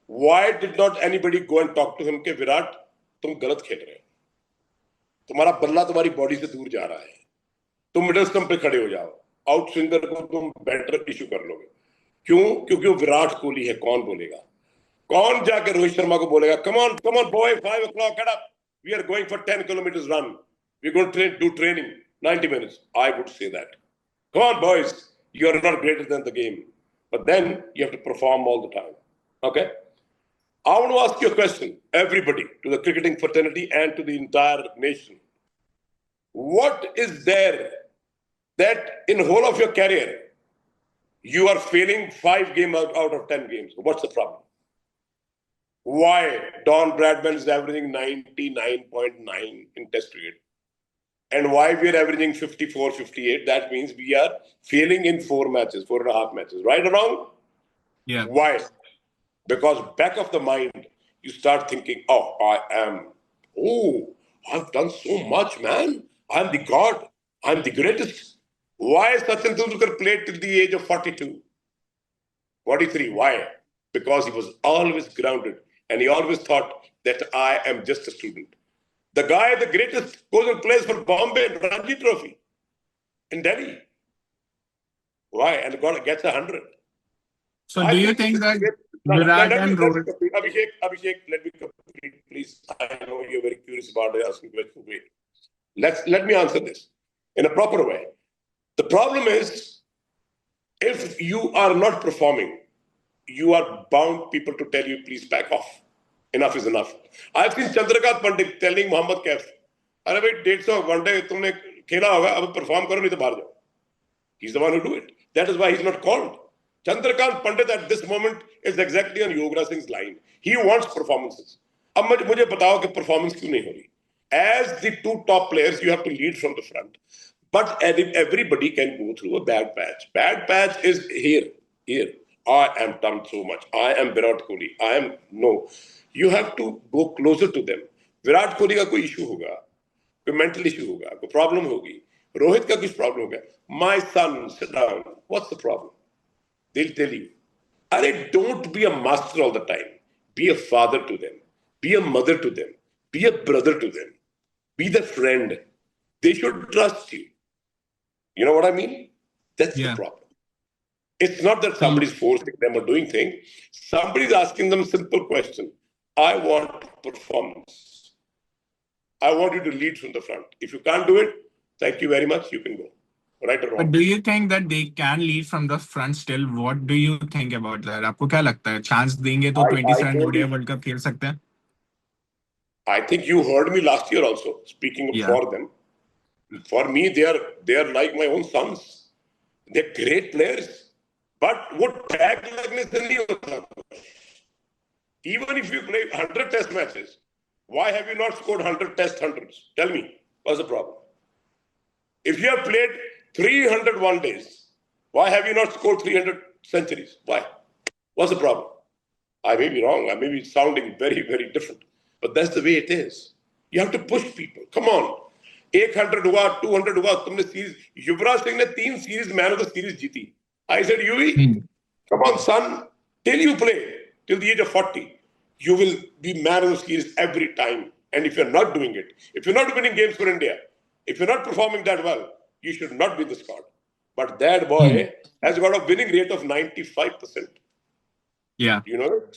Why did not anybody go and talk to him कि विराट तुम गलत खेल रहे हो, तुम्हारा बल्ला तुम्हारी body से दूर जा रहा है, तुम मिडिल स्टंप पे खड़े हो जाओ, आउट स्विंगर को तुम बेटर इशू कर लोगे. क्यों? क्योंकि वो विराट कोहली है. कौन बोलेगा? कौन जाके रोहित शर्मा को बोलेगा come on boy 5 o'clock get up, we are going for 10 kilometers run, we're going to do training 90 minutes? I would say that. Come on boys, you are not greater than the game, but then you have to perform all the time. Okay, I want to ask you a question, everybody, to the cricketing fraternity and to the entire nation. What is there that in whole of your career you are failing 5 games out of 10 games? What's the problem? Why Don Bradman is averaging 99.9 in test cricket? And why we are averaging 54, 58? That means we are failing in 4.5 matches. Right or wrong? Yeah. Why? Because back of the mind, you start thinking, I've done so much, man. I'm the God. I'm the greatest. Why Sachin Tendulkar played till the age of 42? 43. Why? Because he was always grounded and he always thought that I am just a student. The guy, the greatest, goes and plays for Bombay and Ranji Trophy in Delhi. Why? And gets 100. So do you think that Virat let me and Rohit. complete. Abhishek, let me complete, please. I know you're very curious about it, asking questions. Wait. Let me answer this in a proper way. The problem is, if you are not performing, you are bound people to tell you, please back off. Enough is enough. I've seen Chandrakant Pandit telling Mohammad Kaif, अरे भाई 150 one day तुमने खेला होगा अब perform करो नहीं तो बाहर जाओ. He's the one who do it. That is why he's not called. Chandrakant Pandit at this moment is exactly on Yogra Singh's line. He wants performances. अब मुझे बताओ कि performance क्यों नहीं हो रही? As the two top players, you have to lead from the front. But everybody can go through a bad patch. Bad patch is here. I am done so much. I am Virat Kohli. No. You have to go closer to them. Virat Kohli का कोई issue होगा, कोई mental issue होगा, कोई problem होगी, रोहित का कुछ problem होगा. My son, sit down. What's the problem? They'll tell you. Arey, don't be a master all the time. Be a father to them. Be a mother to them. Be a brother to them. Be the friend. They should trust you. You know what I mean? That's the problem. It's not that somebody's forcing them or doing things. Somebody's asking them a simple question. I want performance. I want you to lead from the front. If you can't do it, thank you very much. You can go. Right or wrong. But do you think that they can lead from the front still? What do you think about that? आपको क्या लगता है? Chance देंगे तो 27 ODI World Cup खेल सकते हैं? I think you heard me last year also speaking for them. For me, they are like my own sons. They're great players. But वो tag लगने से नहीं होता. Even if you play 100 test matches, why have you not scored 100 test hundreds? Tell me, what's the problem? If you have played 300 one days, why have you not scored 300 centuries? Why? What's the problem? I may be wrong. I may be sounding very, very different. But that's the way it is. You have to push people. Come on. 100 हुआ, 200 हुआ, तुमने series, Yuvraj Singh ने 3 series man of the series जीती. I said, Yuvi, come on, son, till you play, till the age of 40, you will be man of the series every time. And if you're not doing it, if you're not winning games for India, if you're not performing that well, you should not be in the squad. But that boy has got a winning rate of 95%. Yeah. You know it?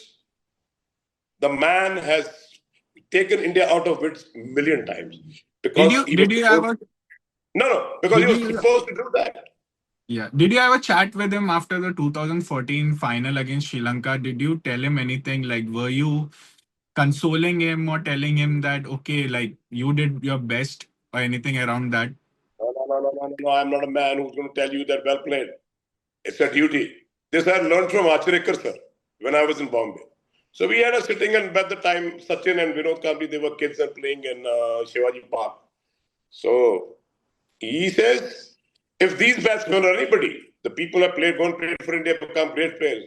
The man has taken India out of its million times. Because did you ever... No, because he was supposed to do that. Yeah. Did you have a chat with him after the 2014 final against Sri Lanka? Did you tell him anything? Like, were you consoling him or telling him that, okay, like, you did your best or anything around that? No. I'm not a man who's going to tell you that well played. It's a duty. This I learned from Acharikar, sir, when I was in Bombay. So we had a sitting, and by the time Sachin and Vinod Kambli, they were kids and playing in Shivaji Park. So he says, if these batsmen or anybody, the people who have played, gone played for India, become great players,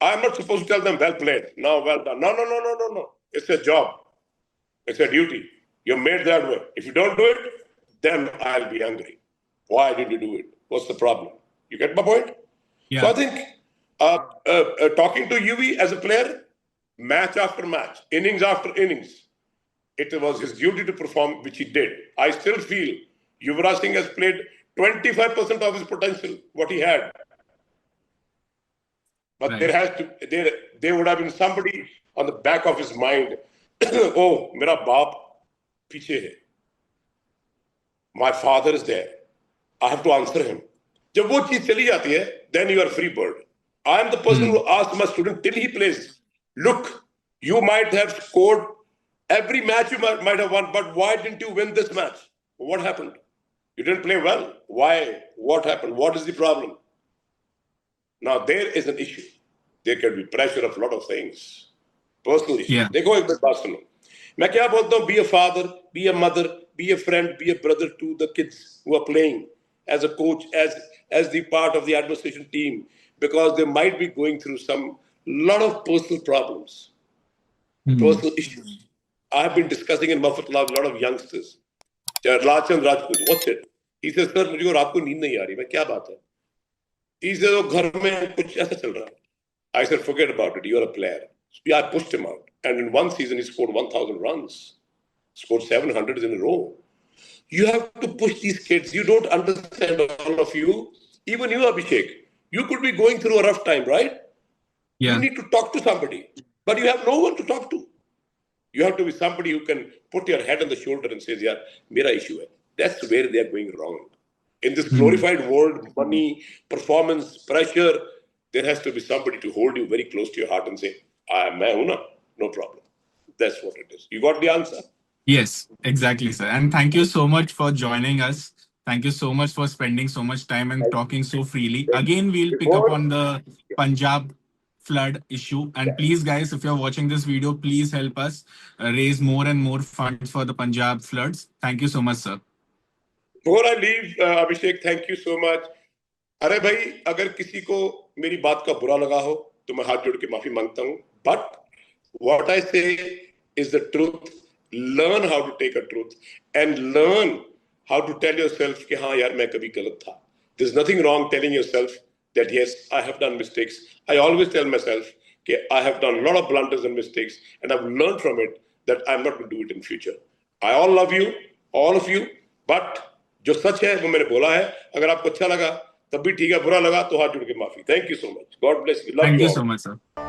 I'm not supposed to tell them well played. No, well done. No. It's a job. It's a duty. You're made that way. If you don't do it, then I'll be angry. Why did you do it? What's the problem? You get my point? Yeah. So I think talking to UV as a player, match after match, innings after innings, it was his duty to perform, which he did. I still feel Yuvraj Singh has played 25% of his potential, what he had. But there would have been somebody on the back of his mind, oh, mera baap piche hai. My father is there. I have to answer him. Jab wo cheez chali jati hai, then you are free bird. I am the person who asks my student till he plays, look, you might have scored every match, you might have won, but why didn't you win this match? What happened? You didn't play well. Why? What happened? What is the problem? Now, there is an issue. There can be pressure of a lot of things. Personal issues. Yeah. देखो एक बात सुनो. मैं क्या बोलता हूँ? Be a father, be a mother, be a friend, be a brother to the kids who are playing, as a coach, as the part of the administration team, because they might be going through lot of personal problems, personal issues. I have been discussing in Mafatullah with a lot of youngsters. Lachand Rajput, what's it? He says, sir, मुझे रात को नींद नहीं आ रही. मैं क्या बात है? He says, oh, घर में कुछ ऐसा चल रहा है. I said, forget about it. You're a player. So I pushed him out. And in one season, he scored 1,000 runs. Scored 700 in a row. You have to push these kids. You don't understand, all of you. Even you, Abhishek. You could be going through a rough time, right? You Yeah. need to talk to somebody, but you have no one to talk to. You have to be somebody who can put your head on the shoulder and says, "Yeah, mera issue hai." That's where they are going wrong. In this glorified world, money, performance, pressure, there has to be somebody to hold you very close to your heart and say, "Main hu na, no problem." That's what it is. You got the answer? Yes, exactly, sir. And thank you so much for joining us. Thank you so much for spending so much time and talking so freely. Again, we'll pick up Before, on the Punjab flood issue. And please, guys, if you're watching this video, please help us raise more and more funds for the Punjab floods. Thank you so much, sir. before I leave, Abhishek, thank you so much. अरे भाई, अगर किसी को मेरी बात का बुरा लगा हो तो मैं हाथ जोड़ के माफी मांगता हूं. But what I say is the truth. Learn how to take a truth and learn how to tell yourself कि हाँ यार मैं कभी गलत था. There's nothing wrong telling yourself that yes, I have done mistakes. I always tell myself कि I have done a lot of blunders and mistakes and I've learned from it that I'm not going to do it in future. I all love you, all of you, but जो सच है वो मैंने बोला है. अगर आपको अच्छा लगा तब भी ठीक है, बुरा लगा तो हाथ जोड़ के माफी. Thank you so much. God bless you. Love Thank you you all. so much, sir.